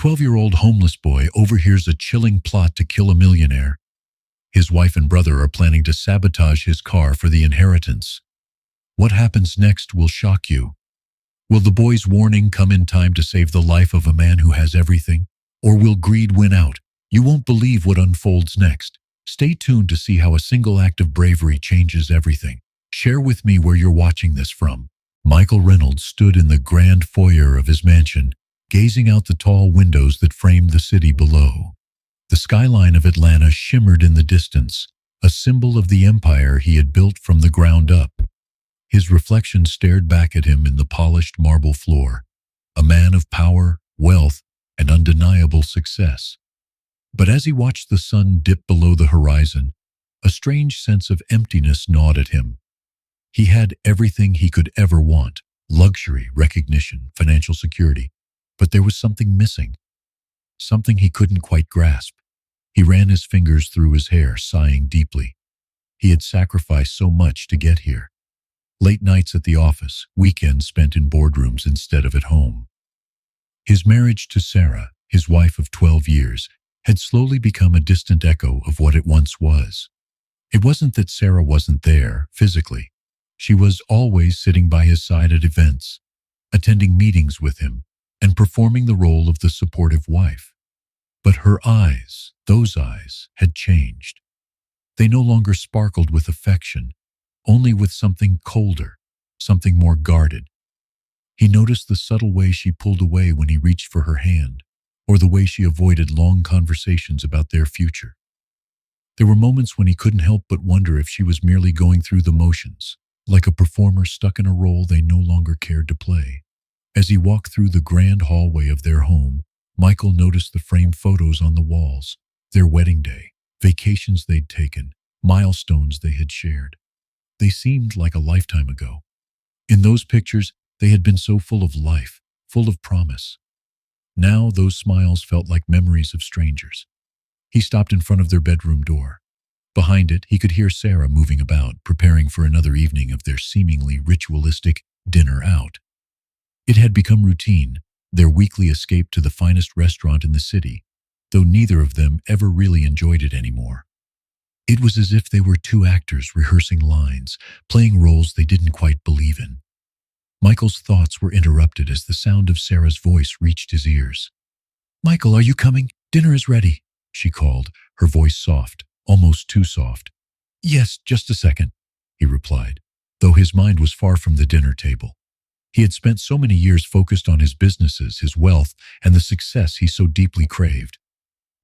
12-year-old homeless boy overhears a chilling plot to kill a millionaire. His wife and brother are planning to sabotage his car for the inheritance. What happens next will shock you. Will the boy's warning come in time to save the life of a man who has everything? Or will greed win out? You won't believe what unfolds next. Stay tuned to see how a single act of bravery changes everything. Share with me where you're watching this from. Michael Reynolds stood in the grand foyer of his mansion, gazing out the tall windows that framed the city below. The skyline of Atlanta shimmered in the distance, a symbol of the empire he had built from the ground up. His reflection stared back at him in the polished marble floor, a man of power, wealth, and undeniable success. But as he watched the sun dip below the horizon, a strange sense of emptiness gnawed at him. He had everything he could ever want: luxury, recognition, financial security. But there was something missing, something he couldn't quite grasp. He ran his fingers through his hair, sighing deeply. He had sacrificed so much to get here. Late nights at the office, weekends spent in boardrooms instead of at home. His marriage to Sarah, his wife of 12 years, had slowly become a distant echo of what it once was. It wasn't that Sarah wasn't there, physically. She was always sitting by his side at events, attending meetings with him, and performing the role of the supportive wife. But her eyes, those eyes, had changed. They no longer sparkled with affection, only with something colder, something more guarded. He noticed the subtle way she pulled away when he reached for her hand, or the way she avoided long conversations about their future. There were moments when he couldn't help but wonder if she was merely going through the motions, like a performer stuck in a role they no longer cared to play. As he walked through the grand hallway of their home, Michael noticed the framed photos on the walls, their wedding day, vacations they'd taken, milestones they had shared. They seemed like a lifetime ago. In those pictures, they had been so full of life, full of promise. Now those smiles felt like memories of strangers. He stopped in front of their bedroom door. Behind it, he could hear Sarah moving about, preparing for another evening of their seemingly ritualistic dinner out. It had become routine, their weekly escape to the finest restaurant in the city, though neither of them ever really enjoyed it anymore. It was as if they were two actors rehearsing lines, playing roles they didn't quite believe in. Michael's thoughts were interrupted as the sound of Sarah's voice reached his ears. "Michael, are you coming? Dinner is ready," she called, her voice soft, almost too soft. "Yes, just a second," he replied, though his mind was far from the dinner table. He had spent so many years focused on his businesses, his wealth, and the success he so deeply craved.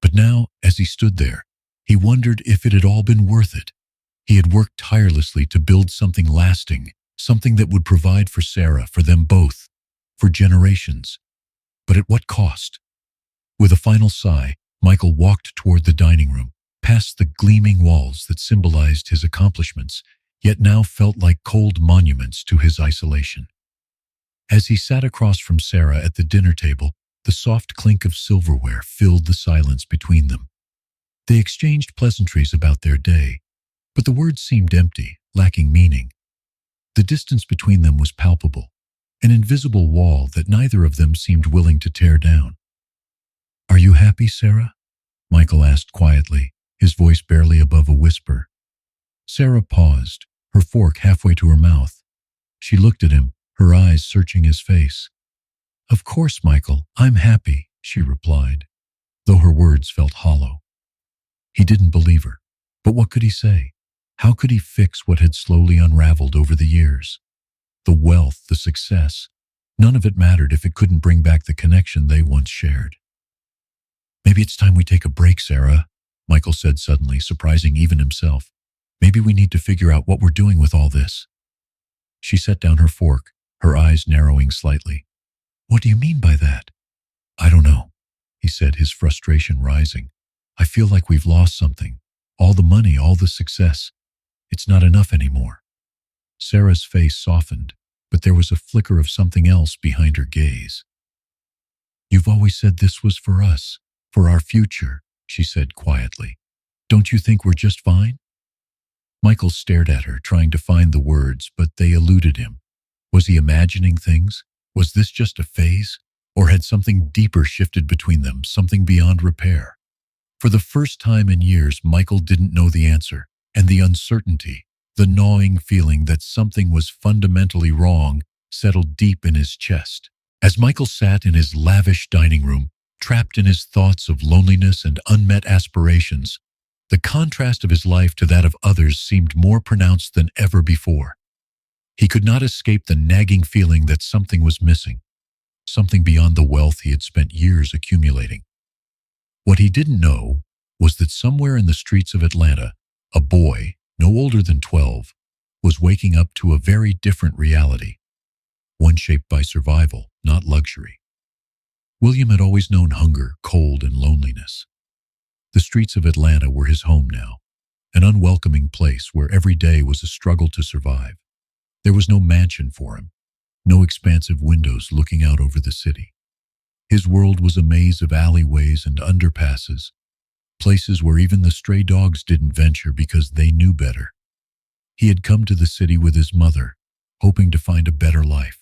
But now, as he stood there, he wondered if it had all been worth it. He had worked tirelessly to build something lasting, something that would provide for Sarah, for them both, for generations. But at what cost? With a final sigh, Michael walked toward the dining room, past the gleaming walls that symbolized his accomplishments, yet now felt like cold monuments to his isolation. As he sat across from Sarah at the dinner table, the soft clink of silverware filled the silence between them. They exchanged pleasantries about their day, but the words seemed empty, lacking meaning. The distance between them was palpable, an invisible wall that neither of them seemed willing to tear down. "Are you happy, Sarah?" Michael asked quietly, his voice barely above a whisper. Sarah paused, her fork halfway to her mouth. She looked at him, her eyes searching his face. "Of course, Michael, I'm happy," she replied, though her words felt hollow. He didn't believe her, but what could he say? How could he fix what had slowly unraveled over the years? The wealth, the success, none of it mattered if it couldn't bring back the connection they once shared. "Maybe it's time we take a break, Sarah," Michael said suddenly, surprising even himself. "Maybe we need to figure out what we're doing with all this." She set down her fork, her eyes narrowing slightly. "What do you mean by that?" "I don't know," he said, his frustration rising. "I feel like we've lost something. All the money, all the success. It's not enough anymore." Sarah's face softened, but there was a flicker of something else behind her gaze. "You've always said this was for us, for our future," she said quietly. "Don't you think we're just fine?" Michael stared at her, trying to find the words, but they eluded him. Was he imagining things? Was this just a phase? Or had something deeper shifted between them, something beyond repair? For the first time in years, Michael didn't know the answer, and the uncertainty, the gnawing feeling that something was fundamentally wrong, settled deep in his chest. As Michael sat in his lavish dining room, trapped in his thoughts of loneliness and unmet aspirations, the contrast of his life to that of others seemed more pronounced than ever before. He could not escape the nagging feeling that something was missing, something beyond the wealth he had spent years accumulating. What he didn't know was that somewhere in the streets of Atlanta, a boy, no older than 12, was waking up to a very different reality, one shaped by survival, not luxury. William had always known hunger, cold, and loneliness. The streets of Atlanta were his home now, an unwelcoming place where every day was a struggle to survive. There was no mansion for him, no expansive windows looking out over the city. His world was a maze of alleyways and underpasses, places where even the stray dogs didn't venture because they knew better. He had come to the city with his mother, hoping to find a better life.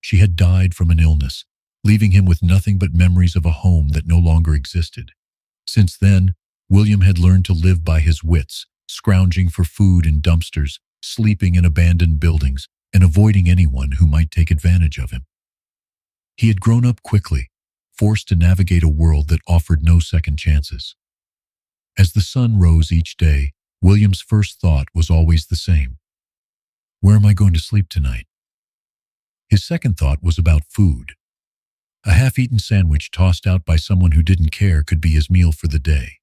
She had died from an illness, leaving him with nothing but memories of a home that no longer existed. Since then, William had learned to live by his wits, scrounging for food in dumpsters, sleeping in abandoned buildings, and avoiding anyone who might take advantage of him. He had grown up quickly, forced to navigate a world that offered no second chances. As the sun rose each day, William's first thought was always the same. Where am I going to sleep tonight? His second thought was about food. A half-eaten sandwich tossed out by someone who didn't care could be his meal for the day.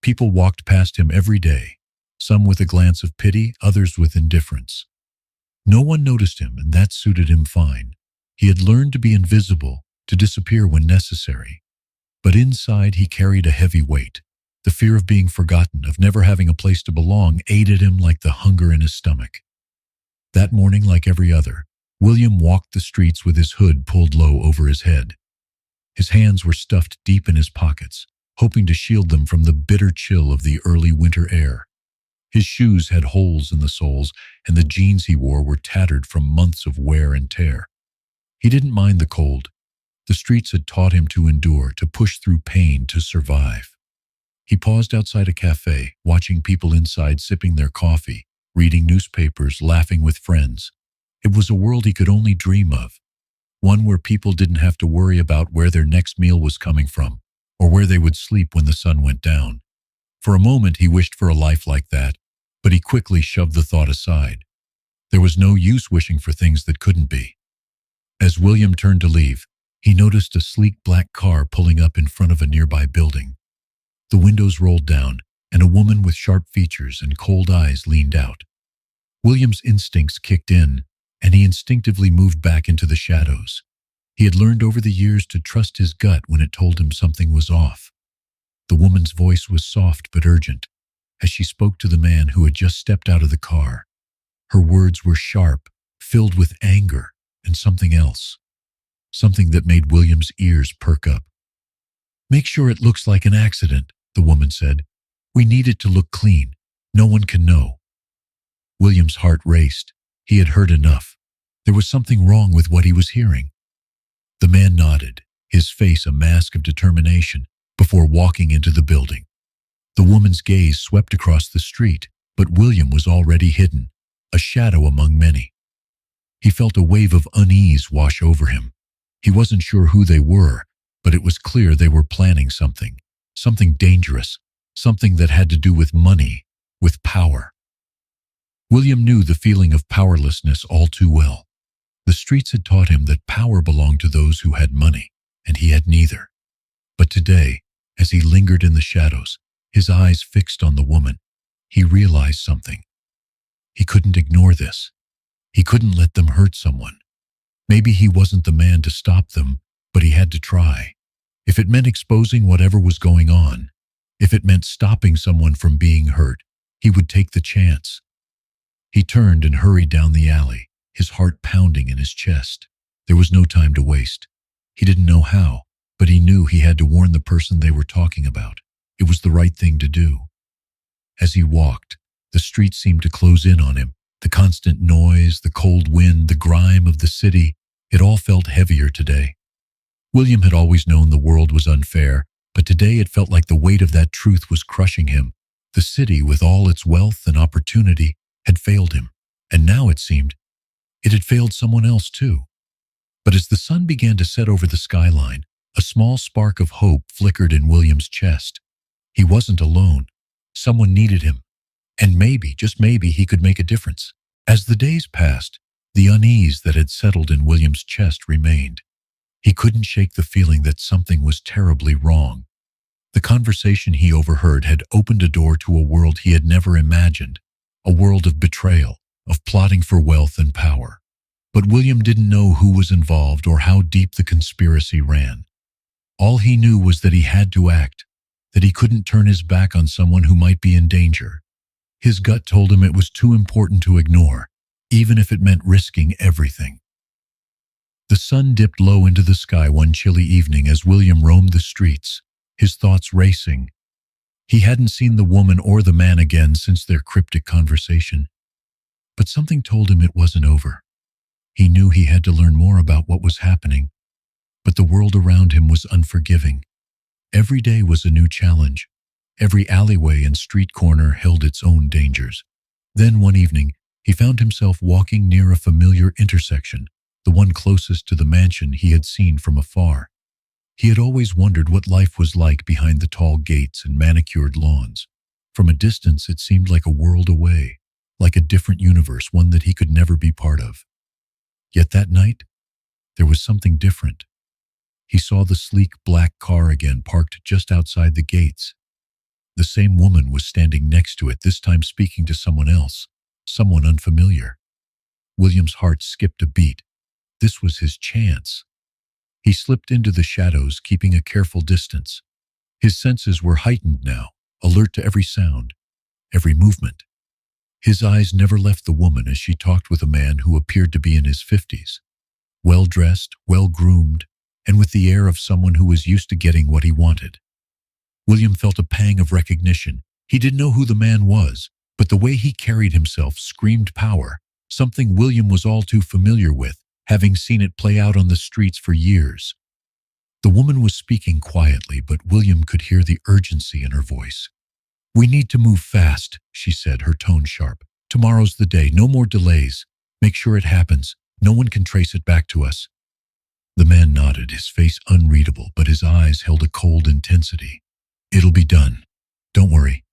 People walked past him every day, some with a glance of pity, others with indifference. No one noticed him, and that suited him fine. He had learned to be invisible, to disappear when necessary. But inside he carried a heavy weight. The fear of being forgotten, of never having a place to belong, ate at him like the hunger in his stomach. That morning, like every other, William walked the streets with his hood pulled low over his head. His hands were stuffed deep in his pockets, hoping to shield them from the bitter chill of the early winter air. His shoes had holes in the soles, and the jeans he wore were tattered from months of wear and tear. He didn't mind the cold. The streets had taught him to endure, to push through pain, to survive. He paused outside a cafe, watching people inside sipping their coffee, reading newspapers, laughing with friends. It was a world he could only dream of, one where people didn't have to worry about where their next meal was coming from, or where they would sleep when the sun went down. For a moment he wished for a life like that, but he quickly shoved the thought aside. There was no use wishing for things that couldn't be. As William turned to leave, he noticed a sleek black car pulling up in front of a nearby building. The windows rolled down, and a woman with sharp features and cold eyes leaned out. William's instincts kicked in, and he instinctively moved back into the shadows. He had learned over the years to trust his gut when it told him something was off. The woman's voice was soft but urgent, as she spoke to the man who had just stepped out of the car. Her words were sharp, filled with anger and something else, something that made William's ears perk up. "Make sure it looks like an accident," the woman said. "We need it to look clean. No one can know." William's heart raced. He had heard enough. There was something wrong with what he was hearing. The man nodded, his face a mask of determination, before walking into the building. The woman's gaze swept across the street, but William was already hidden, a shadow among many. He felt a wave of unease wash over him. He wasn't sure who they were, but it was clear they were planning something dangerous, something that had to do with money, with power. William knew the feeling of powerlessness all too well. The streets had taught him that power belonged to those who had money, and he had neither. But today, as he lingered in the shadows, his eyes fixed on the woman, he realized something. He couldn't ignore this. He couldn't let them hurt someone. Maybe he wasn't the man to stop them, but he had to try. If it meant exposing whatever was going on, if it meant stopping someone from being hurt, he would take the chance. He turned and hurried down the alley, his heart pounding in his chest. There was no time to waste. He didn't know how, but he knew he had to warn the person they were talking about. It was the right thing to do. As he walked, the street seemed to close in on him. The constant noise, the cold wind, the grime of the city, it all felt heavier today. William had always known the world was unfair, but today it felt like the weight of that truth was crushing him. The city, with all its wealth and opportunity, had failed him, and now it seemed it had failed someone else too. But as the sun began to set over the skyline, a small spark of hope flickered in William's chest. He wasn't alone. Someone needed him, and maybe, just maybe, he could make a difference. As the days passed, the unease that had settled in William's chest remained. He couldn't shake the feeling that something was terribly wrong. The conversation he overheard had opened a door to a world he had never imagined, a world of betrayal, of plotting for wealth and power. But William didn't know who was involved or how deep the conspiracy ran. All he knew was that he had to act, that he couldn't turn his back on someone who might be in danger. His gut told him it was too important to ignore, even if it meant risking everything. The sun dipped low into the sky one chilly evening as William roamed the streets, his thoughts racing. He hadn't seen the woman or the man again since their cryptic conversation. But something told him it wasn't over. He knew he had to learn more about what was happening, but the world around him was unforgiving. Every day was a new challenge. Every alleyway and street corner held its own dangers. Then one evening, he found himself walking near a familiar intersection, the one closest to the mansion he had seen from afar. He had always wondered what life was like behind the tall gates and manicured lawns. From a distance, it seemed like a world away, like a different universe, one that he could never be part of. Yet that night, there was something different. He saw the sleek black car again parked just outside the gates. The same woman was standing next to it, this time speaking to someone else, someone unfamiliar. William's heart skipped a beat. This was his chance. He slipped into the shadows, keeping a careful distance. His senses were heightened now, alert to every sound, every movement. His eyes never left the woman as she talked with a man who appeared to be in his 50s, well-dressed, well-groomed, and with the air of someone who was used to getting what he wanted. William felt a pang of recognition. He didn't know who the man was, but the way he carried himself screamed power, something William was all too familiar with, having seen it play out on the streets for years. The woman was speaking quietly, but William could hear the urgency in her voice. "We need to move fast," she said, her tone sharp. "Tomorrow's the day, no more delays. Make sure it happens. No one can trace it back to us." The man nodded, his face unreadable, but his eyes held a cold intensity. "It'll be done. Don't worry."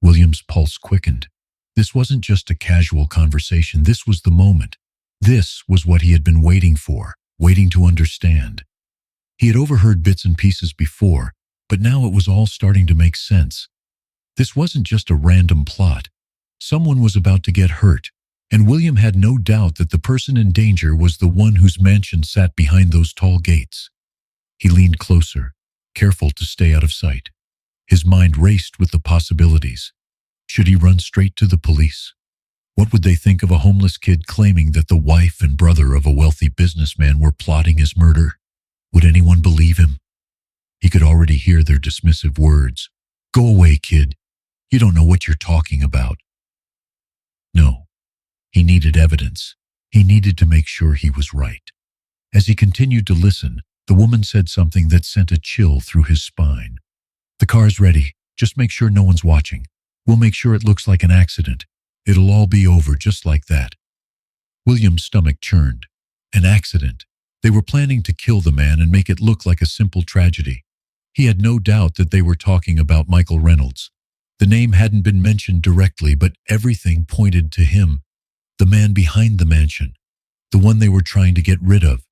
William's pulse quickened. This wasn't just a casual conversation. This was the moment. This was what he had been waiting for, waiting to understand. He had overheard bits and pieces before, but now it was all starting to make sense. This wasn't just a random plot. Someone was about to get hurt, and William had no doubt that the person in danger was the one whose mansion sat behind those tall gates. He leaned closer, careful to stay out of sight. His mind raced with the possibilities. Should he run straight to the police? What would they think of a homeless kid claiming that the wife and brother of a wealthy businessman were plotting his murder? Would anyone believe him? He could already hear their dismissive words. "Go away, kid. You don't know what you're talking about." No, he needed evidence. He needed to make sure he was right. As he continued to listen, the woman said something that sent a chill through his spine. "The car's ready. Just make sure no one's watching. We'll make sure it looks like an accident. It'll all be over just like that." William's stomach churned. An accident. They were planning to kill the man and make it look like a simple tragedy. He had no doubt that they were talking about Michael Reynolds. The name hadn't been mentioned directly, but everything pointed to him. The man behind the mansion. The one they were trying to get rid of.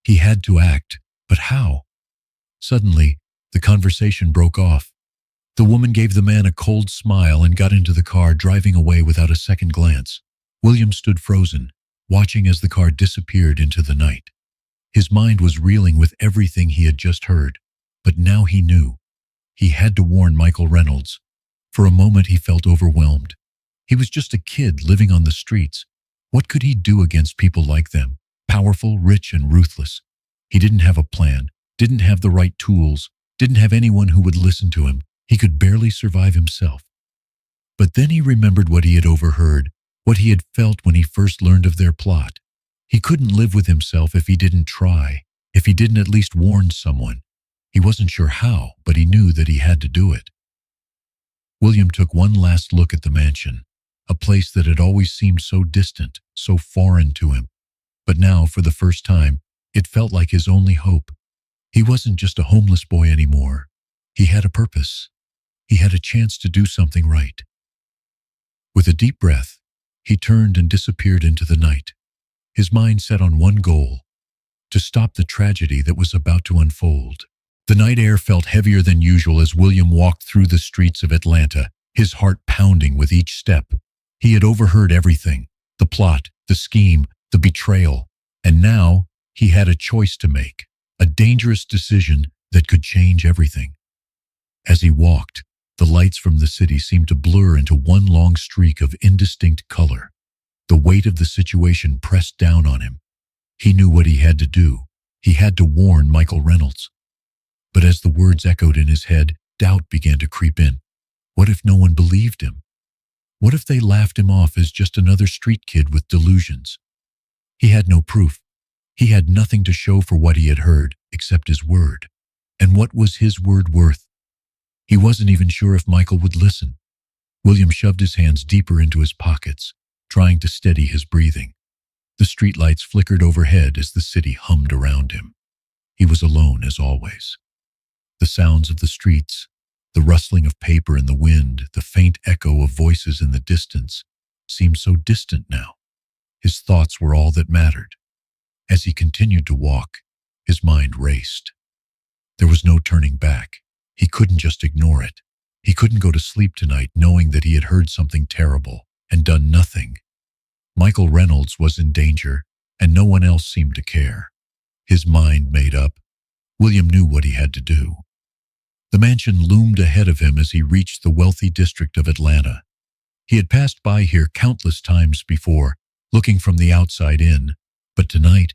He had to act, but how? Suddenly, the conversation broke off. The woman gave the man a cold smile and got into the car, driving away without a second glance. William stood frozen, watching as the car disappeared into the night. His mind was reeling with everything he had just heard, but now he knew. He had to warn Michael Reynolds. For a moment he felt overwhelmed. He was just a kid living on the streets. What could he do against people like them? Powerful, rich, and ruthless. He didn't have a plan, didn't have the right tools, didn't have anyone who would listen to him. He could barely survive himself. But then he remembered what he had overheard, what he had felt when he first learned of their plot. He couldn't live with himself if he didn't try. If he didn't at least warn someone, he wasn't sure how, but he knew that he had to do it. William took one last look at the mansion, a place that had always seemed so distant, so foreign to him. But now, for the first time, it felt like his only hope. He wasn't just a homeless boy anymore. He had a purpose. He had a chance to do something right. With a deep breath, he turned and disappeared into the night, his mind set on one goal: to stop the tragedy that was about to unfold. The night air felt heavier than usual as William walked through the streets of Atlanta, his heart pounding with each step. He had overheard everything: the plot, the scheme, the betrayal, and now he had a choice to make, a dangerous decision that could change everything. As he walked, the lights from the city seemed to blur into one long streak of indistinct color. The weight of the situation pressed down on him. He knew what he had to do. He had to warn Michael Reynolds. But as the words echoed in his head, doubt began to creep in. What if no one believed him? What if they laughed him off as just another street kid with delusions? He had no proof. He had nothing to show for what he had heard, except his word. And what was his word worth? He wasn't even sure if Michael would listen. William shoved his hands deeper into his pockets, trying to steady his breathing. The streetlights flickered overhead as the city hummed around him. He was alone as always. The sounds of the streets, the rustling of paper in the wind, the faint echo of voices in the distance seemed so distant now. His thoughts were all that mattered. As he continued to walk, his mind raced. There was no turning back. He couldn't just ignore it. He couldn't go to sleep tonight knowing that he had heard something terrible and done nothing. Michael Reynolds was in danger, and no one else seemed to care. His mind made up, William knew what he had to do. The mansion loomed ahead of him as he reached the wealthy district of Atlanta. He had passed by here countless times before, looking from the outside in, but tonight,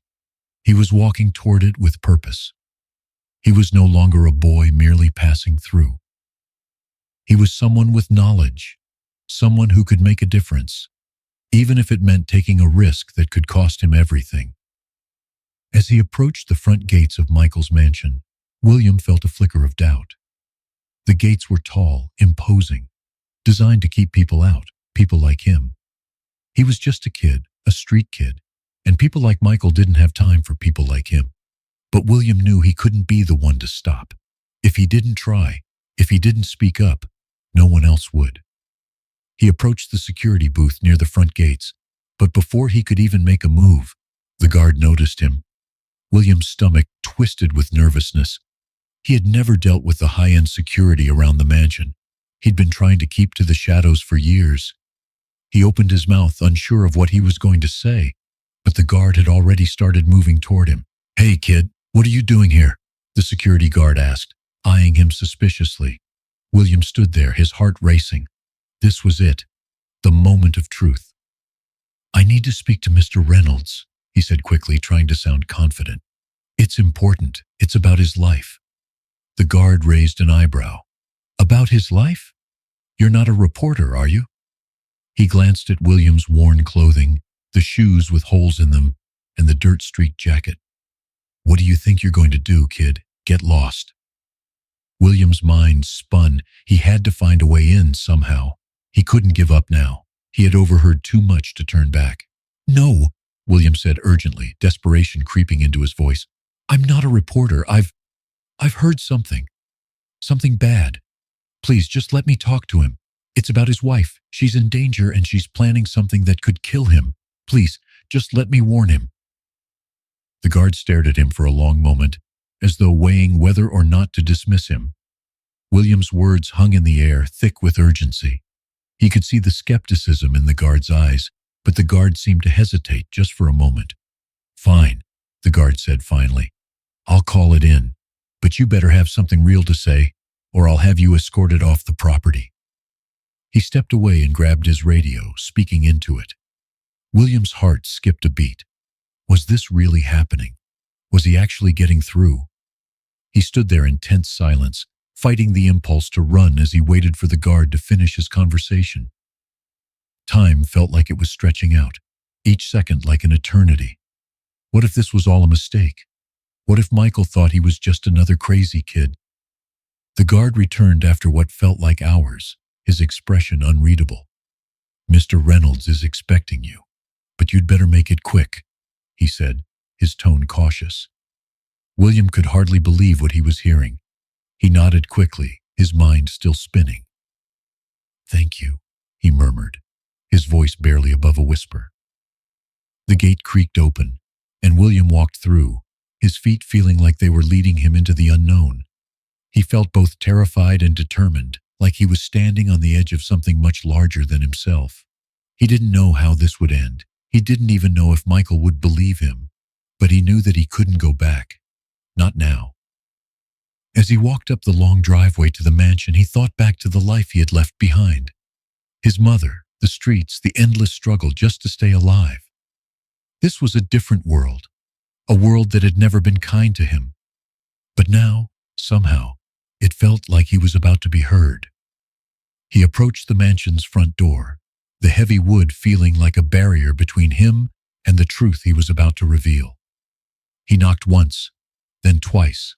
he was walking toward it with purpose. He was no longer a boy merely passing through. He was someone with knowledge, someone who could make a difference, even if it meant taking a risk that could cost him everything. As he approached the front gates of Michael's mansion, William felt a flicker of doubt. The gates were tall, imposing, designed to keep people out, people like him. He was just a kid, a street kid, and people like Michael didn't have time for people like him. But William knew he couldn't be the one to stop. If he didn't try, if he didn't speak up, no one else would. He approached the security booth near the front gates, but before he could even make a move, the guard noticed him. William's stomach twisted with nervousness. He had never dealt with the high-end security around the mansion. He'd been trying to keep to the shadows for years. He opened his mouth, unsure of what he was going to say, but the guard had already started moving toward him. "Hey, kid, what are you doing here?" the security guard asked, eyeing him suspiciously. William stood there, his heart racing. This was it, the moment of truth. "I need to speak to Mr. Reynolds," he said quickly, trying to sound confident. "It's important. It's about his life." The guard raised an eyebrow. "About his life? You're not a reporter, are you?" He glanced at William's worn clothing, the shoes with holes in them, and the dirt-streaked jacket. "What do you think you're going to do, kid? Get lost?" William's mind spun. He had to find a way in somehow. He couldn't give up now. He had overheard too much to turn back. "No," William said urgently, desperation creeping into his voice. "I'm not a reporter. I've heard something. Something bad. Please, just let me talk to him. It's about his wife. She's in danger and she's planning something that could kill him. Please, just let me warn him." The guard stared at him for a long moment, as though weighing whether or not to dismiss him. William's words hung in the air, thick with urgency. He could see the skepticism in the guard's eyes, but the guard seemed to hesitate just for a moment. "Fine," the guard said finally. "I'll call it in, but you better have something real to say, or I'll have you escorted off the property." He stepped away and grabbed his radio, speaking into it. William's heart skipped a beat. Was this really happening? Was he actually getting through? He stood there in tense silence, fighting the impulse to run as he waited for the guard to finish his conversation. Time felt like it was stretching out, each second like an eternity. What if this was all a mistake? What if Michael thought he was just another crazy kid? The guard returned after what felt like hours, his expression unreadable. "Mr. Reynolds is expecting you, but you'd better make it quick," he said, his tone cautious. William could hardly believe what he was hearing. He nodded quickly, his mind still spinning. "Thank you," he murmured, his voice barely above a whisper. The gate creaked open, and William walked through, his feet feeling like they were leading him into the unknown. He felt both terrified and determined, like he was standing on the edge of something much larger than himself. He didn't know how this would end. He didn't even know if Michael would believe him, but he knew that he couldn't go back. Not now. As he walked up the long driveway to the mansion, he thought back to the life he had left behind. His mother, the streets, the endless struggle just to stay alive. This was a different world, a world that had never been kind to him. But now, somehow, it felt like he was about to be heard. He approached the mansion's front door, the heavy wood feeling like a barrier between him and the truth he was about to reveal. He knocked once, then twice.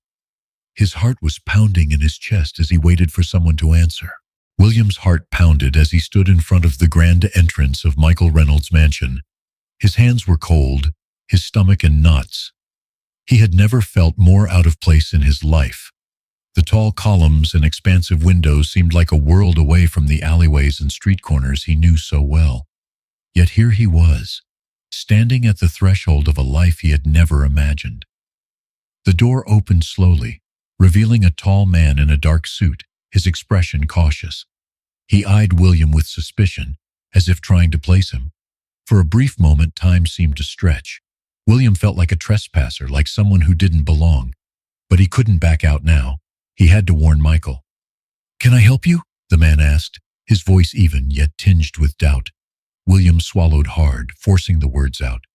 His heart was pounding in his chest as he waited for someone to answer. William's heart pounded as he stood in front of the grand entrance of Michael Reynolds' mansion. His hands were cold, his stomach in knots. He had never felt more out of place in his life. The tall columns and expansive windows seemed like a world away from the alleyways and street corners he knew so well. Yet here he was, standing at the threshold of a life he had never imagined. The door opened slowly, revealing a tall man in a dark suit, his expression cautious. He eyed William with suspicion, as if trying to place him. For a brief moment, time seemed to stretch. William felt like a trespasser, like someone who didn't belong. But he couldn't back out now. He had to warn Michael. "Can I help you?" the man asked, his voice even yet tinged with doubt. William swallowed hard, forcing the words out.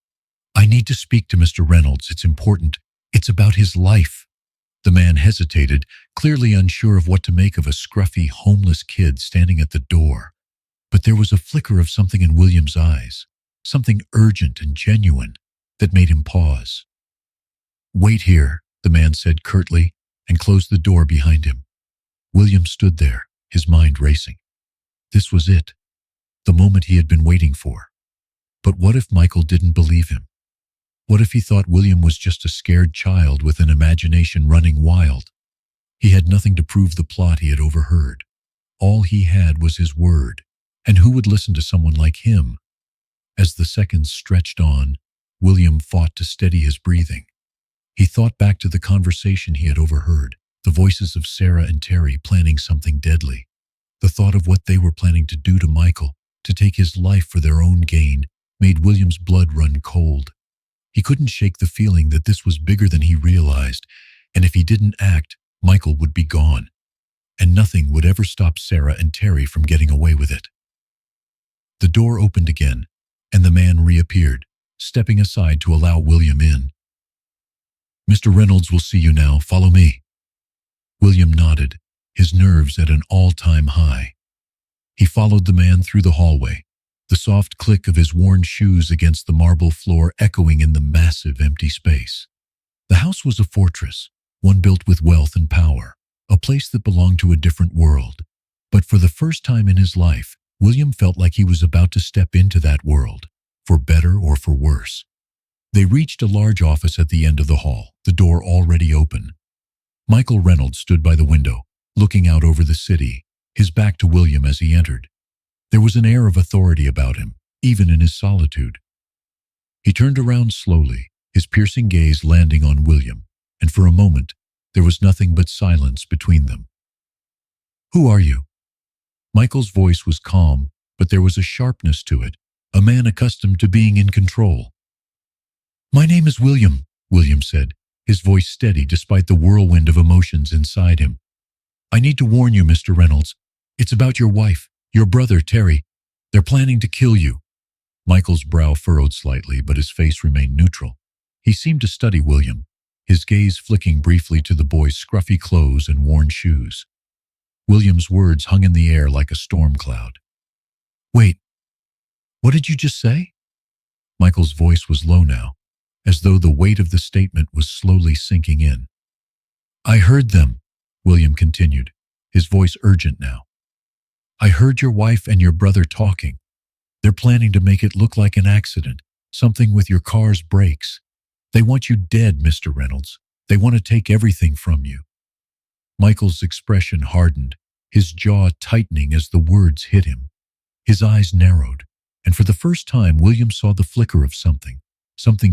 "I need to speak to Mr. Reynolds. It's important. It's about his life." The man hesitated, clearly unsure of what to make of a scruffy, homeless kid standing at the door. But there was a flicker of something in William's eyes, something urgent and genuine, that made him pause. "Wait here," the man said curtly, and closed the door behind him. William stood there, his mind racing. This was it, the moment he had been waiting for. But what if Michael didn't believe him? What if he thought William was just a scared child with an imagination running wild? He had nothing to prove the plot he had overheard. All he had was his word, and who would listen to someone like him? As the seconds stretched on, William fought to steady his breathing. He thought back to the conversation he had overheard, the voices of Sarah and Terry planning something deadly. The thought of what they were planning to do to Michael, to take his life for their own gain, made William's blood run cold. He couldn't shake the feeling that this was bigger than he realized, and if he didn't act, Michael would be gone. And nothing would ever stop Sarah and Terry from getting away with it. The door opened again, and the man reappeared, stepping aside to allow William in. "Mr. Reynolds will see you now. Follow me." William nodded, his nerves at an all-time high. He followed the man through the hallway, the soft click of his worn shoes against the marble floor echoing in the massive empty space. The house was a fortress, one built with wealth and power, a place that belonged to a different world. But for the first time in his life, William felt like he was about to step into that world, for better or for worse. They reached a large office at the end of the hall, the door already open. Michael Reynolds stood by the window, looking out over the city, his back to William as he entered. There was an air of authority about him, even in his solitude. He turned around slowly, his piercing gaze landing on William, and for a moment, there was nothing but silence between them. "Who are you?" Michael's voice was calm, but there was a sharpness to it, a man accustomed to being in control. "My name is William," William said, his voice steady despite the whirlwind of emotions inside him. "I need to warn you, Mr. Reynolds. It's about your wife, your brother, Terry. They're planning to kill you." Michael's brow furrowed slightly, but his face remained neutral. He seemed to study William, his gaze flicking briefly to the boy's scruffy clothes and worn shoes. William's words hung in the air like a storm cloud. "Wait, what did you just say?" Michael's voice was low now, as though the weight of the statement was slowly sinking in. I heard them, William continued, his voice urgent now. I heard your wife and your brother talking. They're planning to make it look like an accident, something with your car's brakes. They want you dead, Mr. Reynolds. They want to take everything from you. Michael's expression hardened, his jaw tightening as the words hit him. His eyes narrowed, and for the first time William saw the flicker of something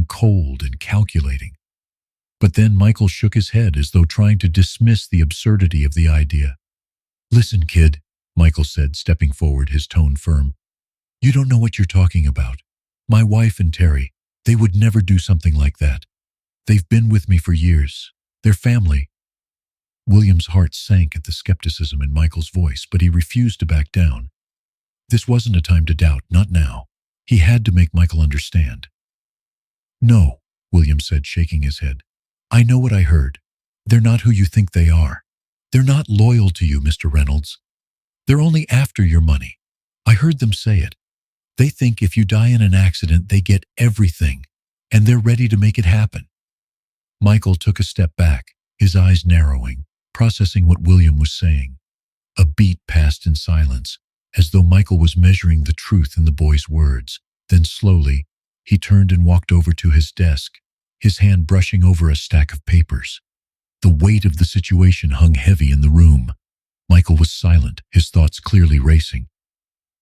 cold and calculating. But then Michael shook his head as though trying to dismiss the absurdity of the idea. Listen, kid, Michael said, stepping forward, his tone firm. You don't know what you're talking about. My wife and Terry, they would never do something like that. They've been with me for years. They're family. William's heart sank at the skepticism in Michael's voice, but he refused to back down. This wasn't a time to doubt, not now. He had to make Michael understand. No, William said, shaking his head. I know what I heard. They're not who you think they are. They're not loyal to you, Mr. Reynolds. They're only after your money. I heard them say it. They think if you die in an accident, they get everything, and they're ready to make it happen. Michael took a step back, his eyes narrowing, processing what William was saying. A beat passed in silence, as though Michael was measuring the truth in the boy's words. Then slowly, he turned and walked over to his desk, his hand brushing over a stack of papers. The weight of the situation hung heavy in the room. Michael was silent, his thoughts clearly racing.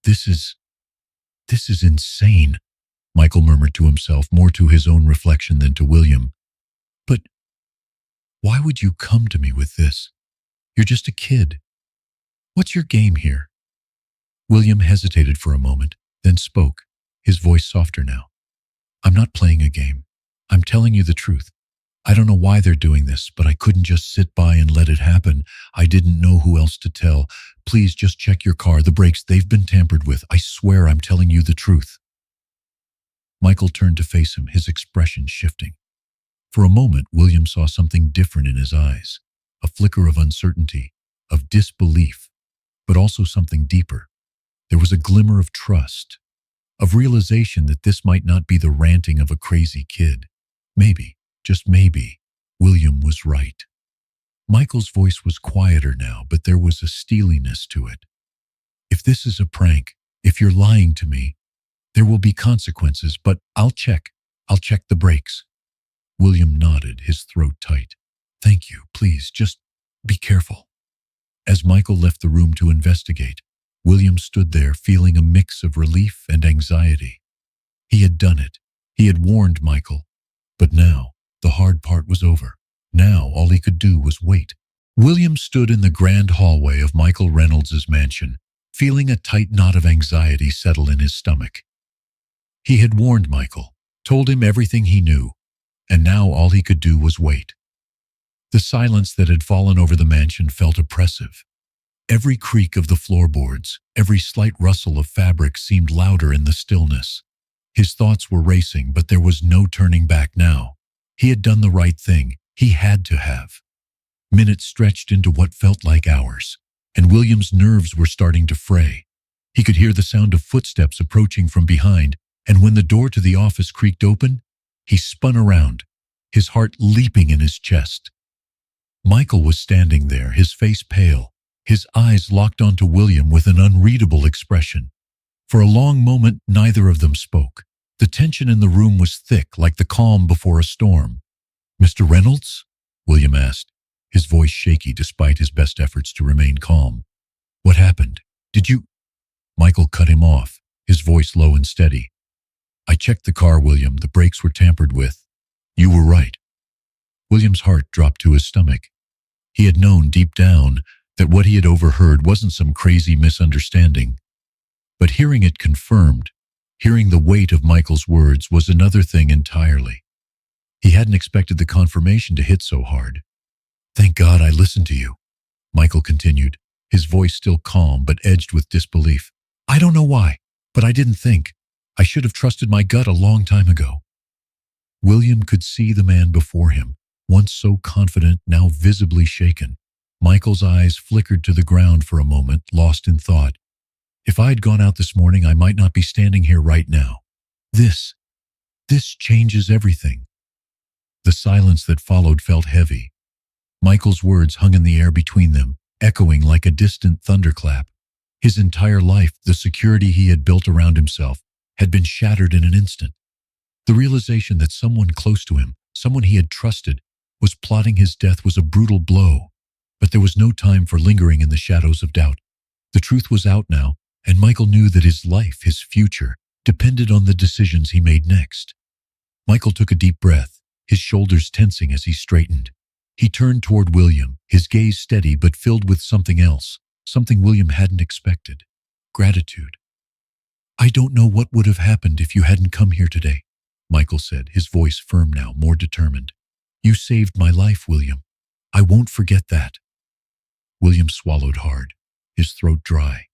This is insane, Michael murmured to himself, more to his own reflection than to William. But why would you come to me with this? You're just a kid. What's your game here? William hesitated for a moment, then spoke, his voice softer now. I'm not playing a game. I'm telling you the truth. I don't know why they're doing this, but I couldn't just sit by and let it happen. I didn't know who else to tell. Please just check your car. The brakes, they've been tampered with. I swear I'm telling you the truth. Michael turned to face him, his expression shifting. For a moment, William saw something different in his eyes, a flicker of uncertainty, of disbelief, but also something deeper. There was a glimmer of trust, of realization that this might not be the ranting of a crazy kid. Maybe, just maybe, William was right. Michael's voice was quieter now, but there was a steeliness to it. If this is a prank, if you're lying to me, there will be consequences, but I'll check the brakes. William nodded, his throat tight. Thank you, please, just be careful. As Michael left the room to investigate, William stood there feeling a mix of relief and anxiety. He had done it. He had warned Michael. But now, the hard part was over. Now, all he could do was wait. William stood in the grand hallway of Michael Reynolds' mansion, feeling a tight knot of anxiety settle in his stomach. He had warned Michael, told him everything he knew, and now all he could do was wait. The silence that had fallen over the mansion felt oppressive. Every creak of the floorboards, every slight rustle of fabric seemed louder in the stillness. His thoughts were racing, but there was no turning back now. He had done the right thing. He had to have. Minutes stretched into what felt like hours, and William's nerves were starting to fray. He could hear the sound of footsteps approaching from behind, and when the door to the office creaked open, he spun around, his heart leaping in his chest. Michael was standing there, his face pale, his eyes locked onto William with an unreadable expression. For a long moment, neither of them spoke. The tension in the room was thick, like the calm before a storm. Mr. Reynolds? William asked, his voice shaky despite his best efforts to remain calm. What happened? Did you... Michael cut him off, his voice low and steady. I checked the car, William. The brakes were tampered with. You were right. William's heart dropped to his stomach. He had known deep down that what he had overheard wasn't some crazy misunderstanding. But hearing it confirmed, hearing the weight of Michael's words was another thing entirely. He hadn't expected the confirmation to hit so hard. Thank God I listened to you, Michael continued, his voice still calm but edged with disbelief. I don't know why, but I didn't think. I should have trusted my gut a long time ago. William could see the man before him, once so confident, now visibly shaken. Michael's eyes flickered to the ground for a moment, lost in thought. If I had gone out this morning, I might not be standing here right now. This changes everything. The silence that followed felt heavy. Michael's words hung in the air between them, echoing like a distant thunderclap. His entire life, the security he had built around himself, had been shattered in an instant. The realization that someone close to him, someone he had trusted, was plotting his death was a brutal blow. But there was no time for lingering in the shadows of doubt. The truth was out now, and Michael knew that his life, his future, depended on the decisions he made next. Michael took a deep breath, his shoulders tensing as he straightened. He turned toward William, his gaze steady but filled with something else, something William hadn't expected: gratitude. "I don't know what would have happened if you hadn't come here today," Michael said, his voice firm now, more determined. "You saved my life, William. I won't forget that." William swallowed hard, his throat dry.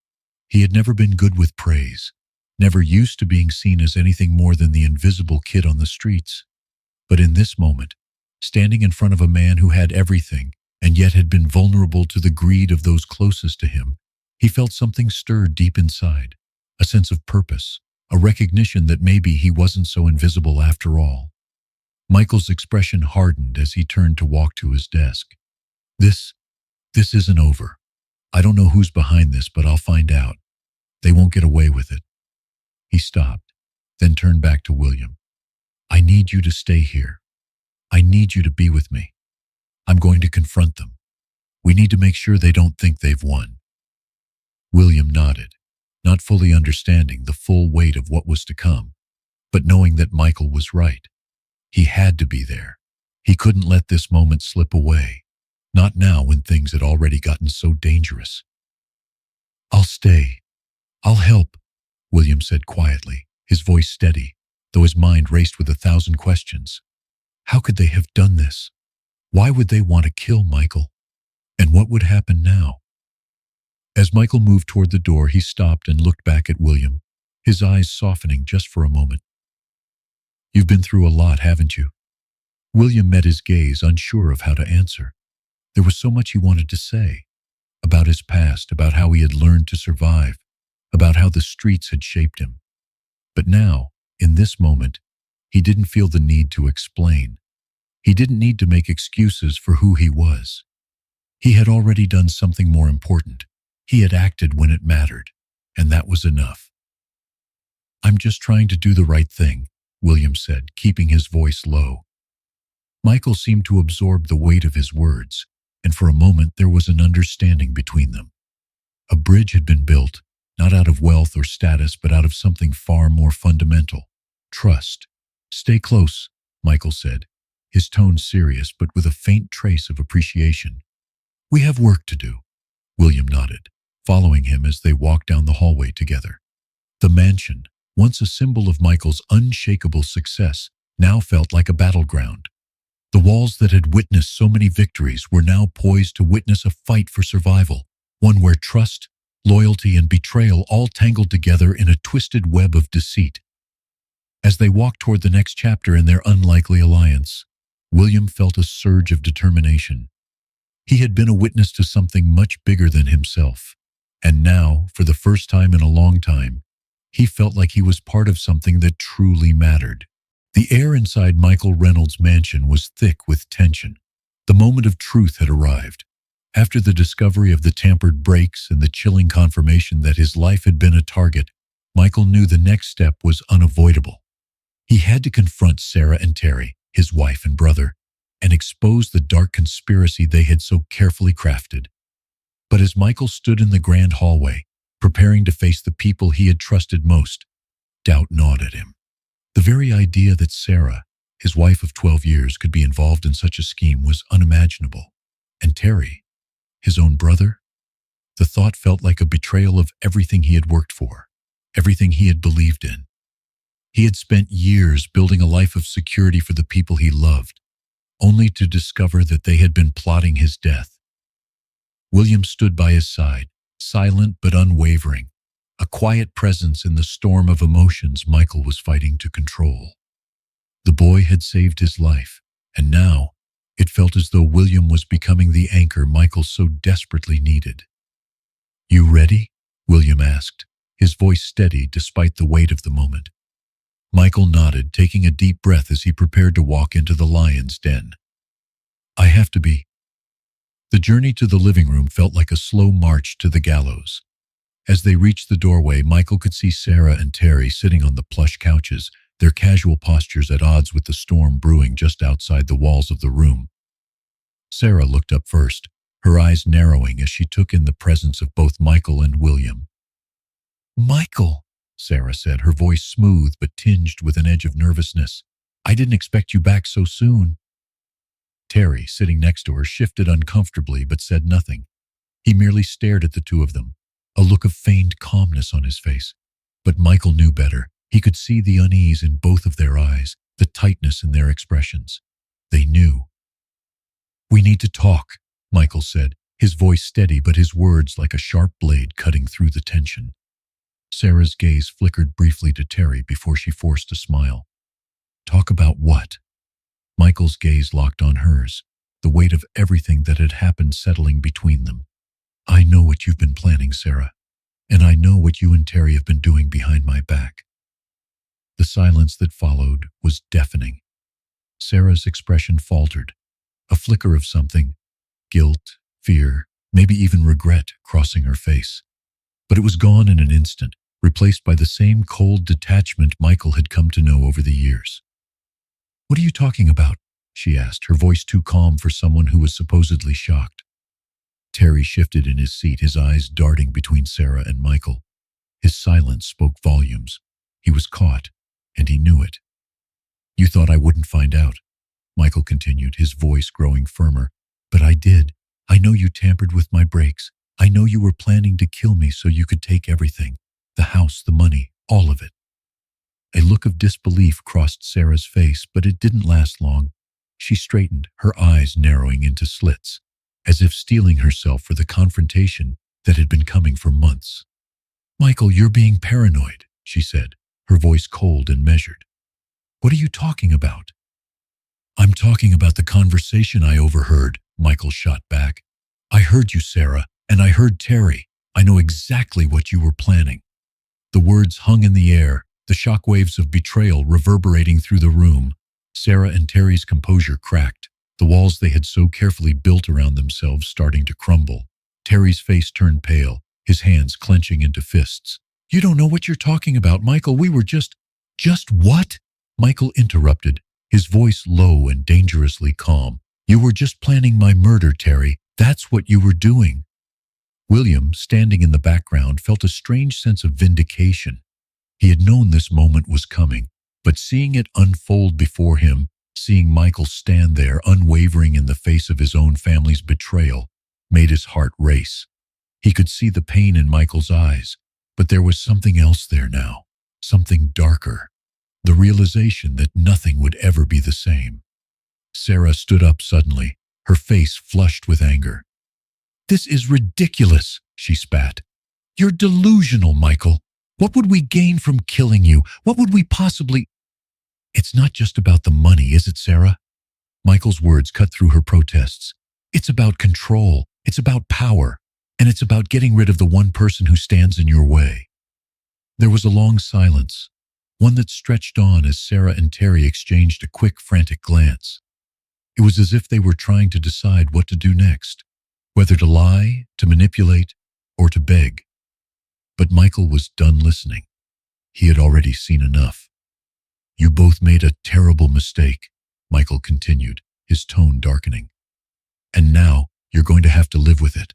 He had never been good with praise, never used to being seen as anything more than the invisible kid on the streets. But in this moment, standing in front of a man who had everything and yet had been vulnerable to the greed of those closest to him, he felt something stir deep inside, a sense of purpose, a recognition that maybe he wasn't so invisible after all. Michael's expression hardened as he turned to walk to his desk. This isn't over. I don't know who's behind this, but I'll find out. They won't get away with it." He stopped, then turned back to William. "I need you to stay here. I need you to be with me. I'm going to confront them. We need to make sure they don't think they've won." William nodded, not fully understanding the full weight of what was to come, but knowing that Michael was right. He had to be there. He couldn't let this moment slip away, not now when things had already gotten so dangerous. "I'll stay. I'll help," William said quietly, his voice steady, though his mind raced with 1,000 questions. How could they have done this? Why would they want to kill Michael? And what would happen now? As Michael moved toward the door, he stopped and looked back at William, his eyes softening just for a moment. "You've been through a lot, haven't you?" William met his gaze, unsure of how to answer. There was so much he wanted to say, about his past, about how he had learned to survive, about how the streets had shaped him. But now, in this moment, he didn't feel the need to explain. He didn't need to make excuses for who he was. He had already done something more important. He had acted when it mattered, and that was enough. "I'm just trying to do the right thing," William said, keeping his voice low. Michael seemed to absorb the weight of his words, and for a moment there was an understanding between them. A bridge had been built, not out of wealth or status, but out of something far more fundamental: trust. "Stay close," Michael said, his tone serious but with a faint trace of appreciation. "We have work to do." William nodded, following him as they walked down the hallway together. The mansion, once a symbol of Michael's unshakable success, now felt like a battleground. The walls that had witnessed so many victories were now poised to witness a fight for survival, one where trust, loyalty, and betrayal all tangled together in a twisted web of deceit. As they walked toward the next chapter in their unlikely alliance, William felt a surge of determination. He had been a witness to something much bigger than himself, and now, for the first time in a long time, he felt like he was part of something that truly mattered. The air inside Michael Reynolds' mansion was thick with tension. The moment of truth had arrived. After the discovery of the tampered brakes and the chilling confirmation that his life had been a target, Michael knew the next step was unavoidable. He had to confront Sarah and Terry, his wife and brother, and expose the dark conspiracy they had so carefully crafted. But as Michael stood in the grand hallway, preparing to face the people he had trusted most, doubt gnawed at him. The very idea that Sarah, his wife of 12 years, could be involved in such a scheme was unimaginable. And Terry, his own brother? The thought felt like a betrayal of everything he had worked for, everything he had believed in. He had spent years building a life of security for the people he loved, only to discover that they had been plotting his death. William stood by his side, silent but unwavering, a quiet presence in the storm of emotions Michael was fighting to control. The boy had saved his life, and now it felt as though William was becoming the anchor Michael so desperately needed. "You ready?" William asked, his voice steady despite the weight of the moment. Michael nodded, taking a deep breath as he prepared to walk into the lion's den. I have to be. The journey to the living room felt like a slow march to the gallows. As they reached the doorway, Michael could see Sarah and Terry sitting on the plush couches, their casual postures at odds with the storm brewing just outside the walls of the room. Sarah looked up first, her eyes narrowing as she took in the presence of both Michael and William. Michael, Sarah said, her voice smooth but tinged with an edge of nervousness. I didn't expect you back so soon. Terry, sitting next to her, shifted uncomfortably but said nothing. He merely stared at the two of them, a look of feigned calmness on his face. But Michael knew better. He could see the unease in both of their eyes, the tightness in their expressions. They knew. We need to talk, Michael said, his voice steady but his words like a sharp blade cutting through the tension. Sarah's gaze flickered briefly to Terry before she forced a smile. Talk about what? Michael's gaze locked on hers, the weight of everything that had happened settling between them. I know what you've been planning, Sarah, and I know what you and Terry have been doing behind my back. The silence that followed was deafening. Sarah's expression faltered, a flicker of something, guilt, fear, maybe even regret crossing her face. But it was gone in an instant, replaced by the same cold detachment Michael had come to know over the years. What are you talking about? She asked, her voice too calm for someone who was supposedly shocked. Terry shifted in his seat, his eyes darting between Sarah and Michael. His silence spoke volumes. He was caught, and he knew it. You thought I wouldn't find out, Michael continued, his voice growing firmer. But I did. I know you tampered with my brakes. I know you were planning to kill me so you could take everything. The house, the money, all of it. A look of disbelief crossed Sarah's face, but it didn't last long. She straightened, her eyes narrowing into slits, as if steeling herself for the confrontation that had been coming for months. Michael, you're being paranoid, she said, her voice cold and measured. What are you talking about? I'm talking about the conversation I overheard, Michael shot back. I heard you, Sarah, and I heard Terry. I know exactly what you were planning. The words hung in the air, the shockwaves of betrayal reverberating through the room. Sarah and Terry's composure cracked, the walls they had so carefully built around themselves starting to crumble. Terry's face turned pale, his hands clenching into fists. You don't know what you're talking about, Michael. We were just what? Michael interrupted, his voice low and dangerously calm. You were just planning my murder, Terry. That's what you were doing. William, standing in the background, felt a strange sense of vindication. He had known this moment was coming, but seeing it unfold before him, seeing Michael stand there unwavering in the face of his own family's betrayal, made his heart race. He could see the pain in Michael's eyes, but there was something else there now, something darker, the realization that nothing would ever be the same. Sarah stood up suddenly, her face flushed with anger. This is ridiculous, she spat. You're delusional, Michael. What would we gain from killing you? What would we possibly... It's not just about the money, is it, Sarah? Michael's words cut through her protests. It's about control. It's about power. And it's about getting rid of the one person who stands in your way. There was a long silence, one that stretched on as Sarah and Terry exchanged a quick, frantic glance. It was as if they were trying to decide what to do next, whether to lie, to manipulate, or to beg. But Michael was done listening. He had already seen enough. You both made a terrible mistake, Michael continued, his tone darkening. And now you're going to have to live with it.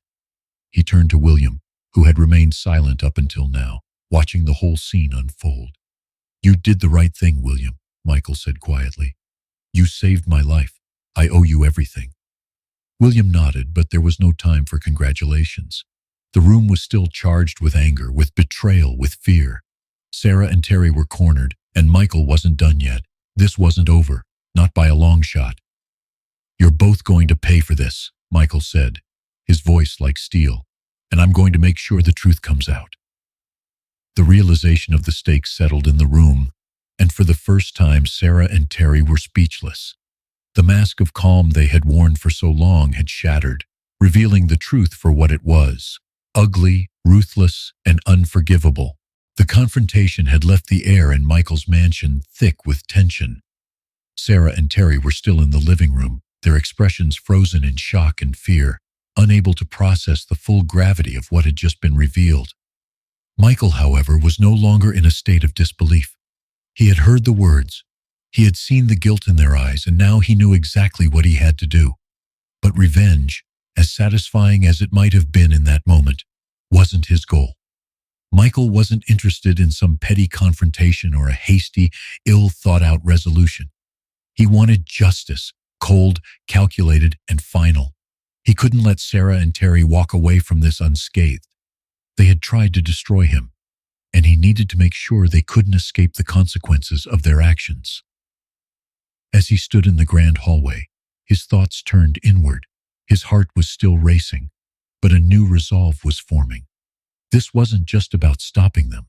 He turned to William, who had remained silent up until now, watching the whole scene unfold. You did the right thing, William, Michael said quietly. You saved my life. I owe you everything. William nodded, but there was no time for congratulations. The room was still charged with anger, with betrayal, with fear. Sarah and Terry were cornered, and Michael wasn't done yet. This wasn't over, not by a long shot. You're both going to pay for this, Michael said, his voice like steel, and I'm going to make sure the truth comes out. The realization of the stakes settled in the room, and for the first time Sarah and Terry were speechless. The mask of calm they had worn for so long had shattered, revealing the truth for what it was, ugly, ruthless, and unforgivable. The confrontation had left the air in Michael's mansion thick with tension. Sarah and Terry were still in the living room, their expressions frozen in shock and fear, unable to process the full gravity of what had just been revealed. Michael, however, was no longer in a state of disbelief. He had heard the words. He had seen the guilt in their eyes, and now he knew exactly what he had to do. But revenge, as satisfying as it might have been in that moment, wasn't his goal. Michael wasn't interested in some petty confrontation or a hasty, ill-thought-out resolution. He wanted justice, cold, calculated, and final. He couldn't let Sarah and Terry walk away from this unscathed. They had tried to destroy him, and he needed to make sure they couldn't escape the consequences of their actions. As he stood in the grand hallway, his thoughts turned inward. His heart was still racing, but a new resolve was forming. This wasn't just about stopping them.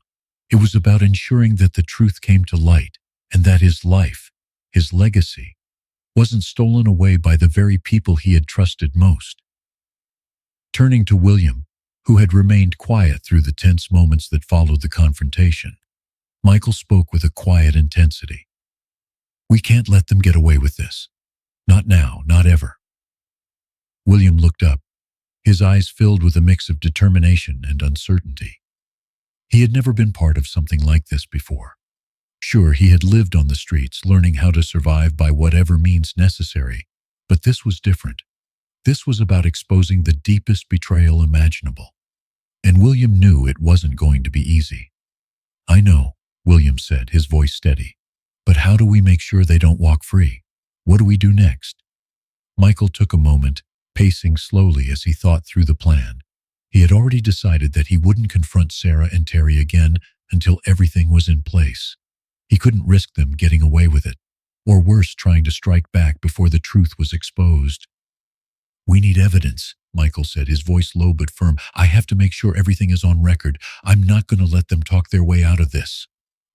It was about ensuring that the truth came to light and that his life, his legacy, wasn't stolen away by the very people he had trusted most. Turning to William, who had remained quiet through the tense moments that followed the confrontation, Michael spoke with a quiet intensity. "We can't let them get away with this. Not now, not ever." William looked up, his eyes filled with a mix of determination and uncertainty. He had never been part of something like this before. Sure, he had lived on the streets, learning how to survive by whatever means necessary, but this was different. This was about exposing the deepest betrayal imaginable. And William knew it wasn't going to be easy. "I know," William said, his voice steady. "But how do we make sure they don't walk free? What do we do next?" Michael took a moment, pacing slowly as he thought through the plan. He had already decided that he wouldn't confront Sarah and Terry again until everything was in place. He couldn't risk them getting away with it, or worse, trying to strike back before the truth was exposed. "We need evidence," Michael said, his voice low but firm. "I have to make sure everything is on record. I'm not going to let them talk their way out of this."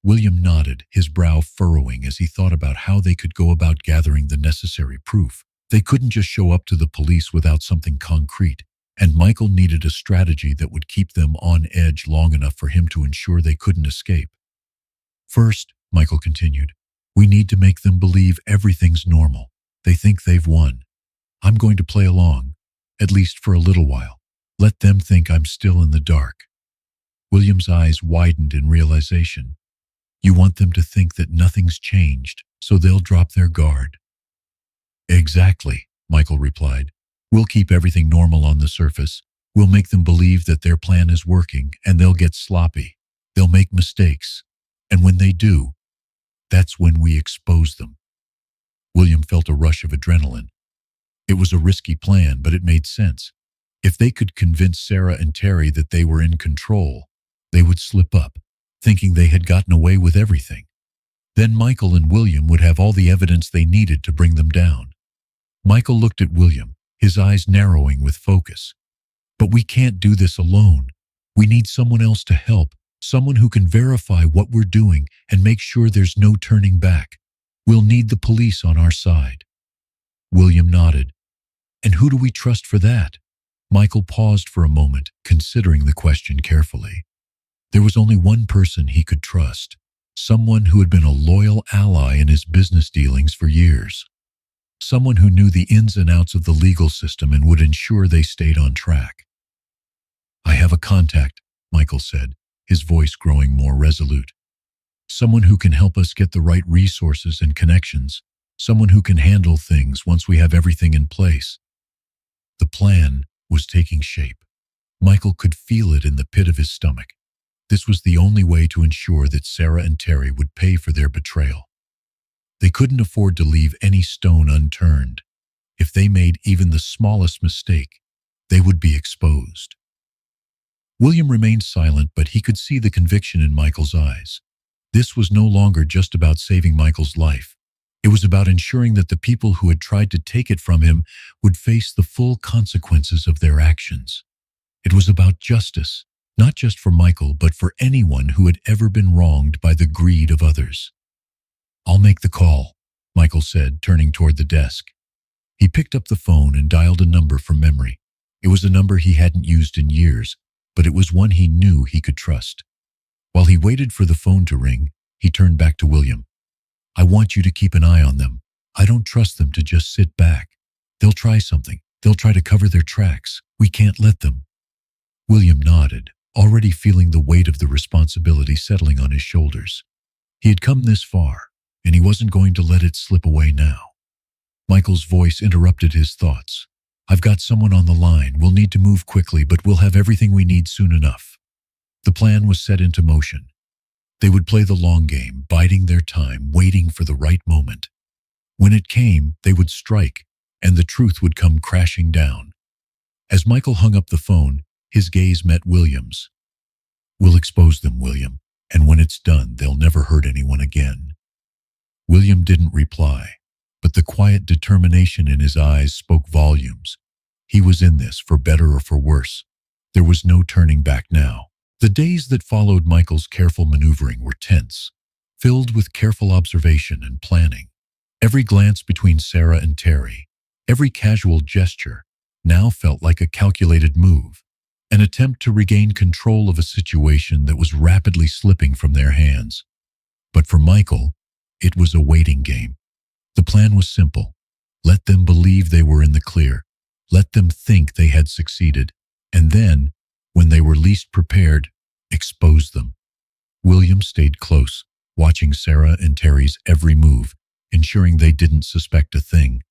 William nodded, his brow furrowing as he thought about how they could go about gathering the necessary proof. They couldn't just show up to the police without something concrete, and Michael needed a strategy that would keep them on edge long enough for him to ensure they couldn't escape. "First," Michael continued, "we need to make them believe everything's normal. They think they've won. I'm going to play along, at least for a little while. Let them think I'm still in the dark." William's eyes widened in realization. "You want them to think that nothing's changed, so they'll drop their guard." "Exactly," Michael replied. "We'll keep everything normal on the surface. We'll make them believe that their plan is working, and they'll get sloppy. They'll make mistakes. And when they do, that's when we expose them." William felt a rush of adrenaline. It was a risky plan, but it made sense. If they could convince Sarah and Terry that they were in control, they would slip up, thinking they had gotten away with everything. Then Michael and William would have all the evidence they needed to bring them down. Michael looked at William, his eyes narrowing with focus. "But we can't do this alone. We need someone else to help, someone who can verify what we're doing and make sure there's no turning back. We'll need the police on our side." William nodded. "And who do we trust for that?" Michael paused for a moment, considering the question carefully. There was only one person he could trust, someone who had been a loyal ally in his business dealings for years. Someone who knew the ins and outs of the legal system and would ensure they stayed on track. "I have a contact," Michael said, his voice growing more resolute. "Someone who can help us get the right resources and connections. Someone who can handle things once we have everything in place." The plan was taking shape. Michael could feel it in the pit of his stomach. This was the only way to ensure that Sarah and Terry would pay for their betrayal. They couldn't afford to leave any stone unturned. If they made even the smallest mistake, they would be exposed. William remained silent, but he could see the conviction in Michael's eyes. This was no longer just about saving Michael's life. It was about ensuring that the people who had tried to take it from him would face the full consequences of their actions. It was about justice, not just for Michael, but for anyone who had ever been wronged by the greed of others. "I'll make the call," Michael said, turning toward the desk. He picked up the phone and dialed a number from memory. It was a number he hadn't used in years, but it was one he knew he could trust. While he waited for the phone to ring, he turned back to William. I want you to keep an eye on them. I don't trust them to just sit back. They'll try something. They'll try to cover their tracks. We can't let them. William nodded, already feeling the weight of the responsibility settling on his shoulders. He had come this far, and he wasn't going to let it slip away now. Michael's voice interrupted his thoughts. I've got someone on the line. We'll need to move quickly, but we'll have everything we need soon enough. The plan was set into motion. They would play the long game, biding their time, waiting for the right moment. When it came, they would strike, and the truth would come crashing down. As Michael hung up the phone, his gaze met William's. We'll expose them, William, and when it's done, they'll never hurt anyone again. William didn't reply, but the quiet determination in his eyes spoke volumes. He was in this, for better or for worse. There was no turning back now. The days that followed Michael's careful maneuvering were tense, filled with careful observation and planning. Every glance between Sarah and Terry, every casual gesture, now felt like a calculated move, an attempt to regain control of a situation that was rapidly slipping from their hands. But for Michael, it was a waiting game. The plan was simple. Let them believe they were in the clear. Let them think they had succeeded. And then, when they were least prepared, expose them. William stayed close, watching Sarah and Terry's every move, ensuring they didn't suspect a thing.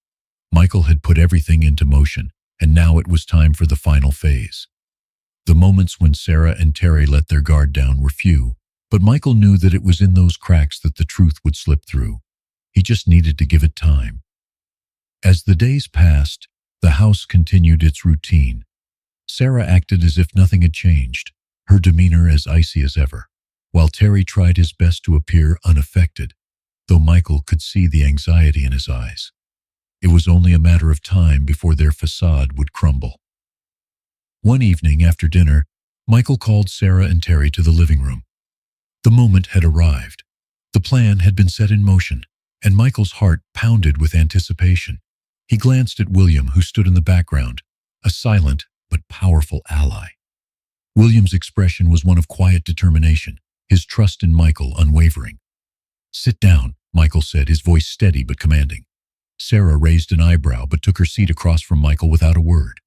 Michael had put everything into motion, and now it was time for the final phase. The moments when Sarah and Terry let their guard down were few, but Michael knew that it was in those cracks that the truth would slip through. He just needed to give it time. As the days passed, the house continued its routine. Sarah acted as if nothing had changed, her demeanor as icy as ever, while Terry tried his best to appear unaffected, though Michael could see the anxiety in his eyes. It was only a matter of time before their facade would crumble. One evening after dinner, Michael called Sarah and Terry to the living room. The moment had arrived. The plan had been set in motion, and Michael's heart pounded with anticipation. He glanced at William, who stood in the background, a silent but powerful ally. William's expression was one of quiet determination, his trust in Michael unwavering. Sit down, Michael said, his voice steady but commanding. Sarah raised an eyebrow but took her seat across from Michael without a word.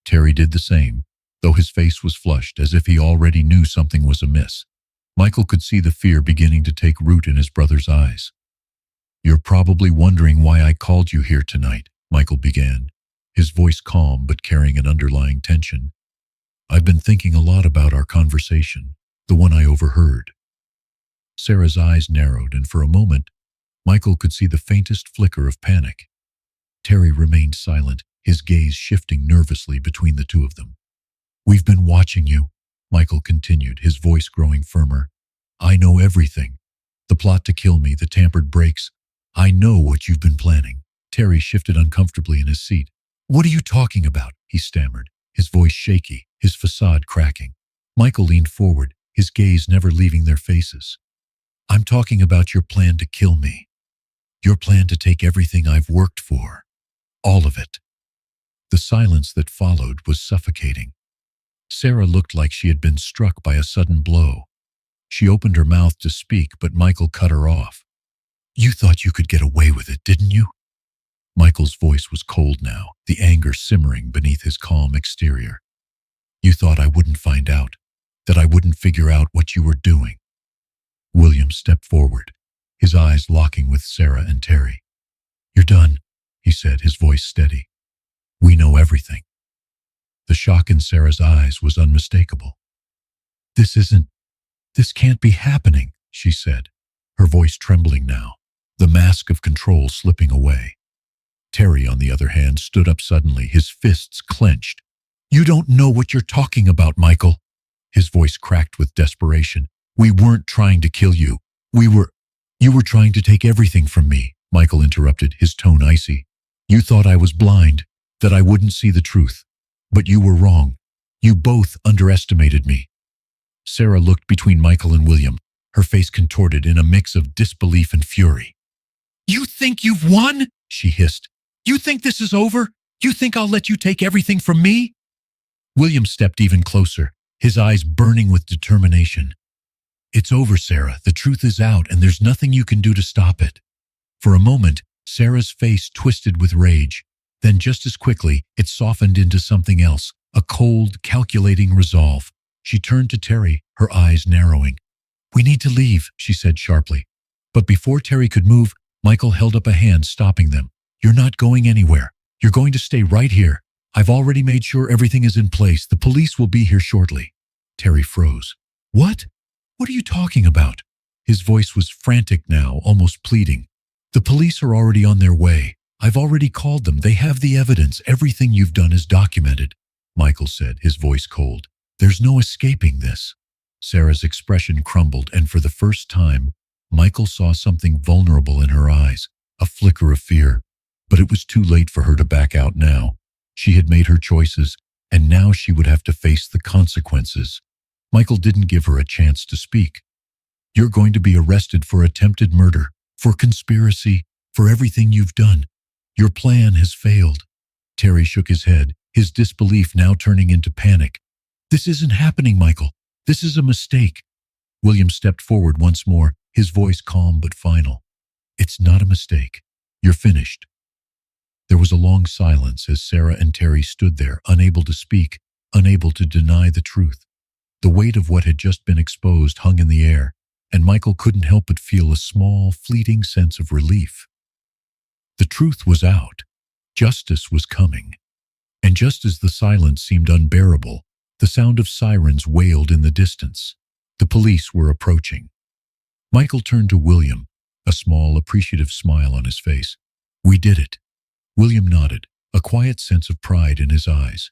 Terry did the same, though his face was flushed as if he already knew something was amiss. Michael could see the fear beginning to take root in his brother's eyes. You're probably wondering why I called you here tonight, Michael began, his voice calm but carrying an underlying tension. I've been thinking a lot about our conversation, the one I overheard. Sarah's eyes narrowed, and for a moment, Michael could see the faintest flicker of panic. Terry remained silent, his gaze shifting nervously between the two of them. We've been watching you, Michael continued, his voice growing firmer. I know everything. The plot to kill me, the tampered brakes. I know what you've been planning. Terry shifted uncomfortably in his seat. What are you talking about? He stammered, his voice shaky, his facade cracking. Michael leaned forward, his gaze never leaving their faces. I'm talking about your plan to kill me. Your plan to take everything I've worked for. All of it. The silence that followed was suffocating. Sarah looked like she had been struck by a sudden blow. She opened her mouth to speak, but Michael cut her off. You thought you could get away with it, didn't you? Michael's voice was cold now, the anger simmering beneath his calm exterior. You thought I wouldn't find out, that I wouldn't figure out what you were doing. William stepped forward, his eyes locking with Sarah and Terry. You're done, he said, his voice steady. We know everything. The shock in Sarah's eyes was unmistakable. This can't be happening, she said, her voice trembling now, the mask of control slipping away. Terry, on the other hand, stood up suddenly, his fists clenched. You don't know what you're talking about, Michael. His voice cracked with desperation. We weren't trying to kill you. You were trying to take everything from me, Michael interrupted, his tone icy. You thought I was blind, that I wouldn't see the truth. But you were wrong. You both underestimated me. Sarah looked between Michael and William, her face contorted in a mix of disbelief and fury. You think you've won? She hissed. You think this is over? You think I'll let you take everything from me? William stepped even closer, his eyes burning with determination. It's over, Sarah. The truth is out, and there's nothing you can do to stop it. For a moment, Sarah's face twisted with rage. Then just as quickly, it softened into something else, a cold, calculating resolve. She turned to Terry, her eyes narrowing. "We need to leave," she said sharply. But before Terry could move, Michael held up a hand, stopping them. "You're not going anywhere. You're going to stay right here. I've already made sure everything is in place. The police will be here shortly." Terry froze. "What? What are you talking about?" His voice was frantic now, almost pleading. "The police are already on their way. I've already called them. They have the evidence. Everything you've done is documented," Michael said, his voice cold. "There's no escaping this." Sarah's expression crumbled, and for the first time, Michael saw something vulnerable in her eyes, a flicker of fear. But it was too late for her to back out now. She had made her choices, and now she would have to face the consequences. Michael didn't give her a chance to speak. "You're going to be arrested for attempted murder, for conspiracy, for everything you've done. Your plan has failed." Terry shook his head, his disbelief now turning into panic. "This isn't happening, Michael. This is a mistake." William stepped forward once more, his voice calm but final. "It's not a mistake. You're finished." There was a long silence as Sarah and Terry stood there, unable to speak, unable to deny the truth. The weight of what had just been exposed hung in the air, and Michael couldn't help but feel a small, fleeting sense of relief. The truth was out. Justice was coming. And just as the silence seemed unbearable, the sound of sirens wailed in the distance. The police were approaching. Michael turned to William, a small, appreciative smile on his face. "We did it." William nodded, a quiet sense of pride in his eyes.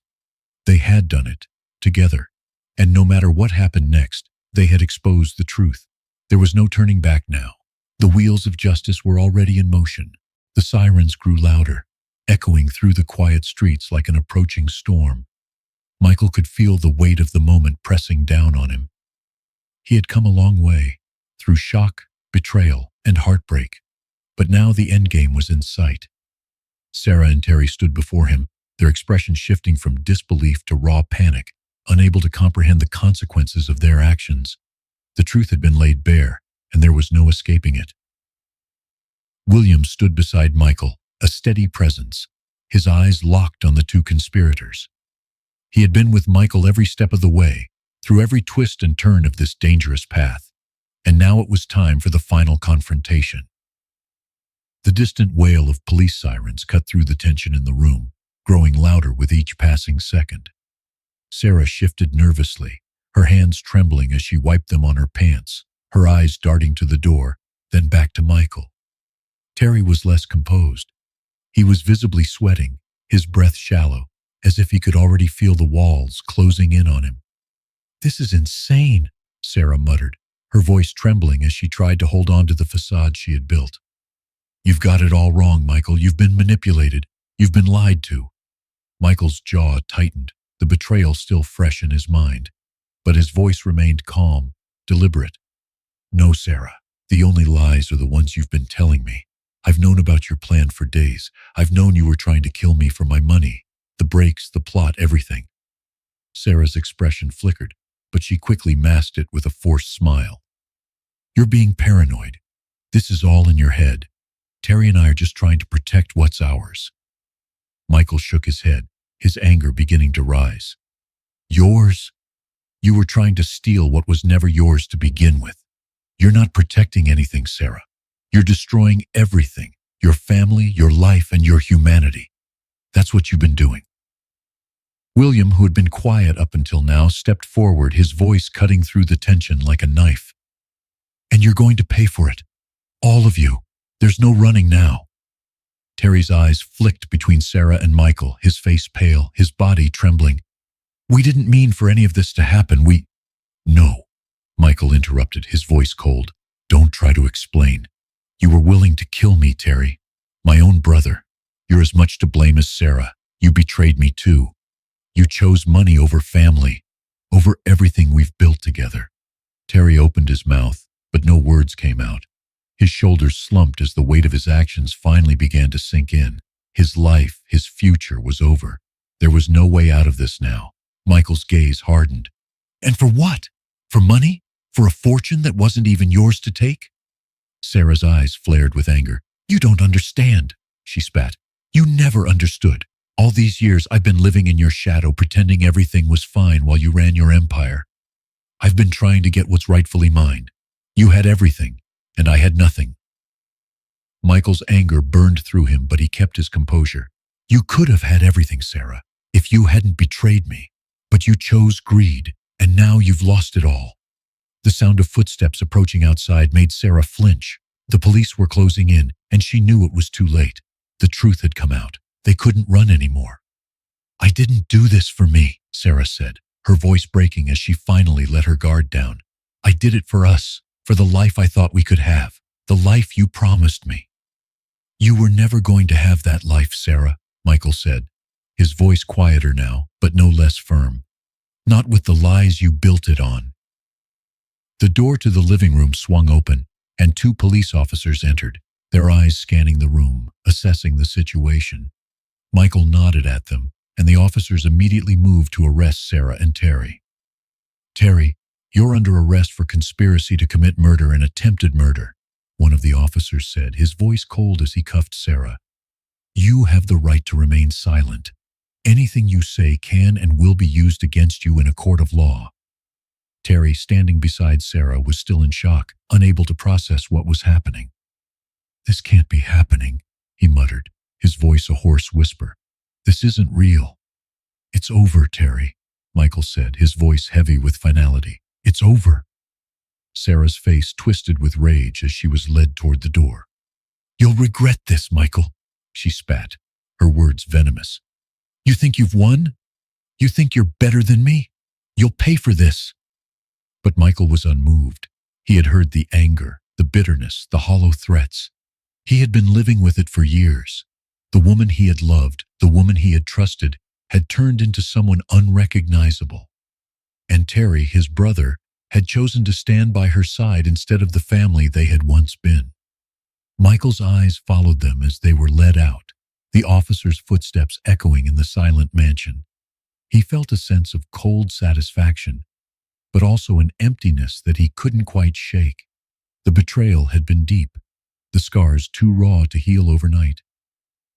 They had done it, together. And no matter what happened next, they had exposed the truth. There was no turning back now. The wheels of justice were already in motion. The sirens grew louder, echoing through the quiet streets like an approaching storm. Michael could feel the weight of the moment pressing down on him. He had come a long way, through shock, betrayal, and heartbreak. But now the endgame was in sight. Sarah and Terry stood before him, their expressions shifting from disbelief to raw panic, unable to comprehend the consequences of their actions. The truth had been laid bare, and there was no escaping it. William stood beside Michael, a steady presence, his eyes locked on the two conspirators. He had been with Michael every step of the way, through every twist and turn of this dangerous path, and now it was time for the final confrontation. The distant wail of police sirens cut through the tension in the room, growing louder with each passing second. Sarah shifted nervously, her hands trembling as she wiped them on her pants, her eyes darting to the door, then back to Michael. Terry was less composed. He was visibly sweating, his breath shallow, as if he could already feel the walls closing in on him. "This is insane," Sarah muttered, her voice trembling as she tried to hold on to the facade she had built. "You've got it all wrong, Michael. You've been manipulated. You've been lied to." Michael's jaw tightened, the betrayal still fresh in his mind. But his voice remained calm, deliberate. "No, Sarah. The only lies are the ones you've been telling me. I've known about your plan for days. I've known you were trying to kill me for my money. The breaks, the plot, everything." Sarah's expression flickered, but she quickly masked it with a forced smile. "You're being paranoid. This is all in your head. Terry and I are just trying to protect what's ours." Michael shook his head, his anger beginning to rise. "Yours? You were trying to steal what was never yours to begin with. You're not protecting anything, Sarah. You're destroying everything, your family, your life, and your humanity. That's what you've been doing." William, who had been quiet up until now, stepped forward, his voice cutting through the tension like a knife. "And you're going to pay for it. All of you. There's no running now." Terry's eyes flicked between Sarah and Michael, his face pale, his body trembling. "We didn't mean for any of this to happen. No," Michael interrupted, his voice cold. "Don't try to explain. You were willing to kill me, Terry. My own brother. You're as much to blame as Sarah. You betrayed me too. You chose money over family, over everything we've built together." Terry opened his mouth, but no words came out. His shoulders slumped as the weight of his actions finally began to sink in. His life, his future was over. There was no way out of this now. Michael's gaze hardened. "And for what? For money? For a fortune that wasn't even yours to take? Sarah's eyes flared with anger. You don't understand, she spat. You never understood. All these years I've been living in your shadow, pretending everything was fine while you ran your empire. I've been trying to get what's rightfully mine. You had everything, and I had nothing. Michael's anger burned through him, but he kept his composure. You could have had everything, Sarah, if you hadn't betrayed me. But you chose greed, and now you've lost it all. The sound of footsteps approaching outside made Sarah flinch. The police were closing in, and she knew it was too late. The truth had come out. They couldn't run anymore. I didn't do this for me, Sarah said, her voice breaking as she finally let her guard down. I did it for us, for the life I thought we could have, the life you promised me. You were never going to have that life, Sarah, Michael said, his voice quieter now, but no less firm. Not with the lies you built it on. The door to the living room swung open, and 2 police officers entered, their eyes scanning the room, assessing the situation. Michael nodded at them, and the officers immediately moved to arrest Sarah and Terry. Terry, you're under arrest for conspiracy to commit murder and attempted murder, one of the officers said, his voice cold as he cuffed Sarah. You have the right to remain silent. Anything you say can and will be used against you in a court of law. Terry, standing beside Sarah, was still in shock, unable to process what was happening. This can't be happening, he muttered, his voice a hoarse whisper. This isn't real. It's over, Terry, Michael said, his voice heavy with finality. It's over. Sarah's face twisted with rage as she was led toward the door. You'll regret this, Michael, she spat, her words venomous. You think you've won? You think you're better than me? You'll pay for this. But Michael was unmoved. He had heard the anger, the bitterness, the hollow threats. He had been living with it for years. The woman he had loved, the woman he had trusted, had turned into someone unrecognizable. And Terry, his brother, had chosen to stand by her side instead of the family they had once been. Michael's eyes followed them as they were led out, the officers' footsteps echoing in the silent mansion. He felt a sense of cold satisfaction, but also an emptiness that he couldn't quite shake. The betrayal had been deep, the scars too raw to heal overnight.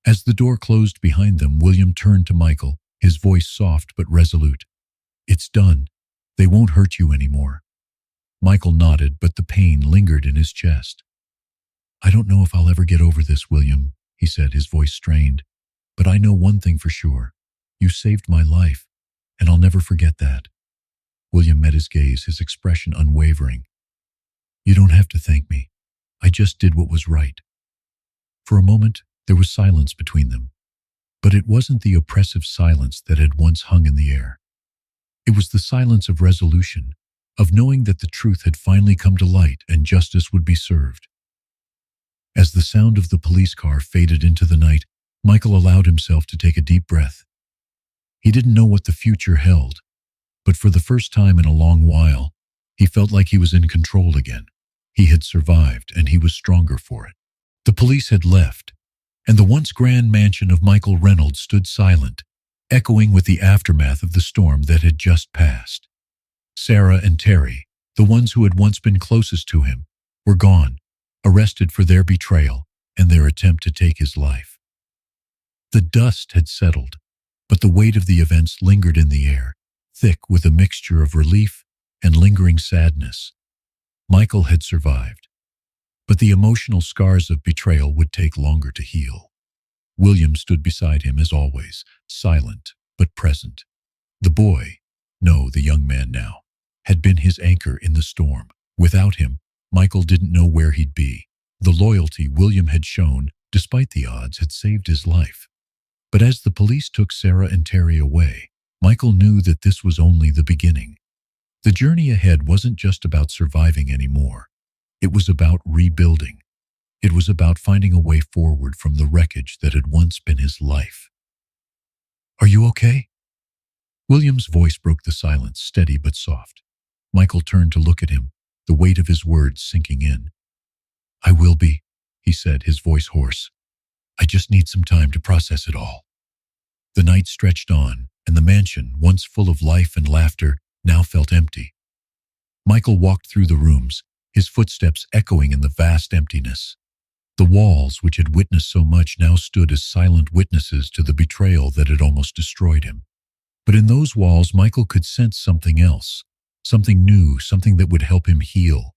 As the door closed behind them, William turned to Michael, his voice soft but resolute. It's done. They won't hurt you anymore. Michael nodded, but the pain lingered in his chest. I don't know if I'll ever get over this, William, he said, his voice strained. But I know one thing for sure. You saved my life, and I'll never forget that. William met his gaze, his expression unwavering. You don't have to thank me. I just did what was right. For a moment, there was silence between them. But it wasn't the oppressive silence that had once hung in the air. It was the silence of resolution, of knowing that the truth had finally come to light and justice would be served. As the sound of the police car faded into the night, Michael allowed himself to take a deep breath. He didn't know what the future held, but for the first time in a long while, he felt like he was in control again. He had survived, and he was stronger for it. The police had left, and the once grand mansion of Michael Reynolds stood silent, echoing with the aftermath of the storm that had just passed. Sarah and Terry, the ones who had once been closest to him, were gone, arrested for their betrayal and their attempt to take his life. The dust had settled, but the weight of the events lingered in the air, thick with a mixture of relief and lingering sadness. Michael had survived, but the emotional scars of betrayal would take longer to heal. William stood beside him as always, silent but present. The boy, no, the young man now, had been his anchor in the storm. Without him, Michael didn't know where he'd be. The loyalty William had shown, despite the odds, had saved his life. But as the police took Sarah and Terry away, Michael knew that this was only the beginning. The journey ahead wasn't just about surviving anymore. It was about rebuilding. It was about finding a way forward from the wreckage that had once been his life. Are you okay? William's voice broke the silence, steady but soft. Michael turned to look at him, the weight of his words sinking in. I will be, he said, his voice hoarse. I just need some time to process it all. The night stretched on, and the mansion, once full of life and laughter, now felt empty. Michael walked through the rooms, his footsteps echoing in the vast emptiness. The walls, which had witnessed so much, now stood as silent witnesses to the betrayal that had almost destroyed him. But in those walls, Michael could sense something else, something new, something that would help him heal.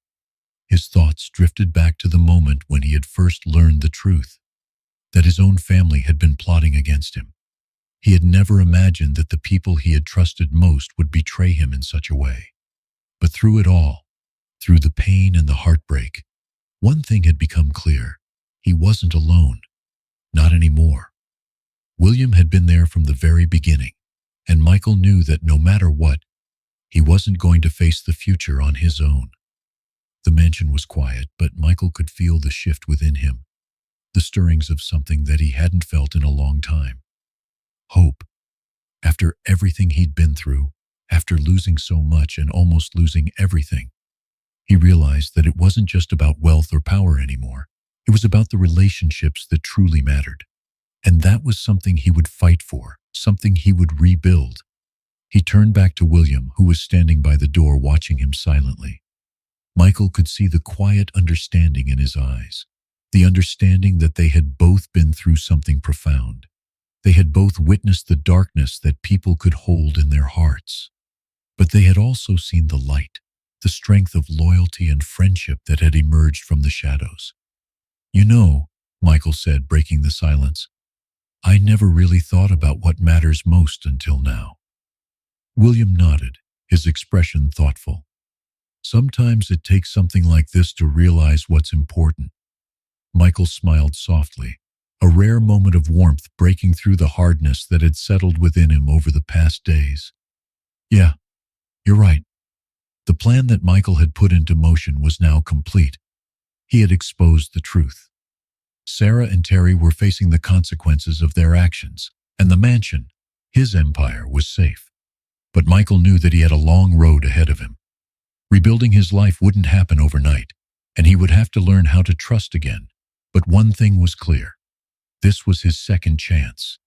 His thoughts drifted back to the moment when he had first learned the truth, that his own family had been plotting against him. He had never imagined that the people he had trusted most would betray him in such a way. But through it all, through the pain and the heartbreak, one thing had become clear. He wasn't alone. Not anymore. William had been there from the very beginning, and Michael knew that no matter what, he wasn't going to face the future on his own. The mansion was quiet, but Michael could feel the shift within him, the stirrings of something that he hadn't felt in a long time. Hope. After everything he'd been through, after losing so much and almost losing everything, he realized that it wasn't just about wealth or power anymore. It was about the relationships that truly mattered. And that was something he would fight for, something he would rebuild. He turned back to William, who was standing by the door watching him silently. Michael could see the quiet understanding in his eyes, the understanding that they had both been through something profound. They had both witnessed the darkness that people could hold in their hearts. But they had also seen the light, the strength of loyalty and friendship that had emerged from the shadows. "You know," Michael said, breaking the silence, "I never really thought about what matters most until now." William nodded, his expression thoughtful. "Sometimes it takes something like this to realize what's important." Michael smiled softly, a rare moment of warmth breaking through the hardness that had settled within him over the past days. "Yeah, you're right." The plan that Michael had put into motion was now complete. He had exposed the truth. Sarah and Terry were facing the consequences of their actions, and the mansion, his empire, was safe. But Michael knew that he had a long road ahead of him. Rebuilding his life wouldn't happen overnight, and he would have to learn how to trust again. But one thing was clear. This was his second chance,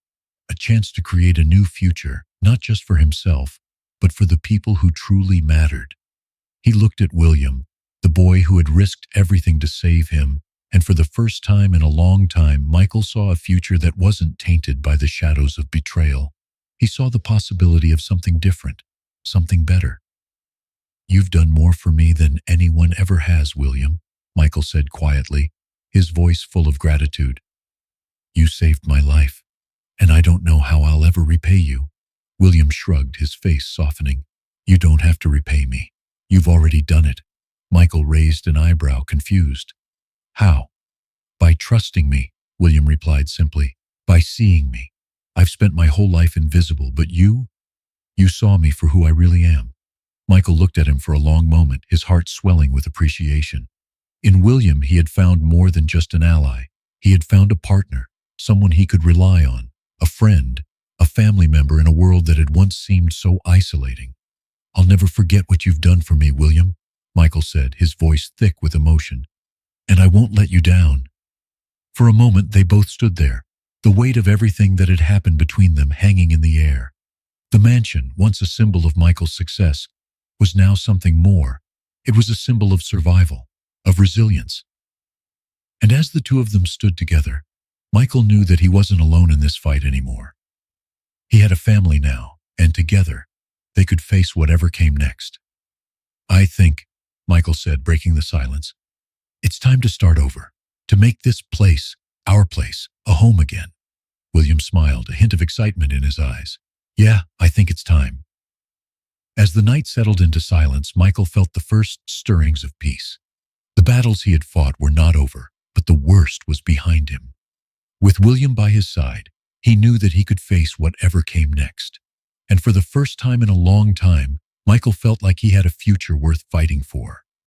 a chance to create a new future, not just for himself, but for the people who truly mattered. He looked at William, the boy who had risked everything to save him, and for the first time in a long time, Michael saw a future that wasn't tainted by the shadows of betrayal. He saw the possibility of something different, something better. "You've done more for me than anyone ever has, William," Michael said quietly, his voice full of gratitude. "You saved my life, and I don't know how I'll ever repay you." William shrugged, his face softening. "You don't have to repay me. You've already done it." Michael raised an eyebrow, confused. "How?" "By trusting me," William replied simply. "By seeing me. I've spent my whole life invisible, but you saw me for who I really am." Michael looked at him for a long moment, his heart swelling with appreciation. In William, he had found more than just an ally. He had found a partner, someone he could rely on, a friend, a family member in a world that had once seemed so isolating. "I'll never forget what you've done for me, William," Michael said, his voice thick with emotion. "And I won't let you down." For a moment, they both stood there, the weight of everything that had happened between them hanging in the air. The mansion, once a symbol of Michael's success, was now something more. It was a symbol of survival, of resilience. And as the two of them stood together, Michael knew that he wasn't alone in this fight anymore. He had a family now, and together, they could face whatever came next. "I think," Michael said, breaking the silence, "it's time to start over, to make this place, our place, a home again." William smiled, a hint of excitement in his eyes. "Yeah, I think it's time." As the night settled into silence, Michael felt the first stirrings of peace. The battles he had fought were not over, but the worst was behind him. With William by his side, he knew that he could face whatever came next. And for the first time in a long time, Michael felt like he had a future worth fighting for.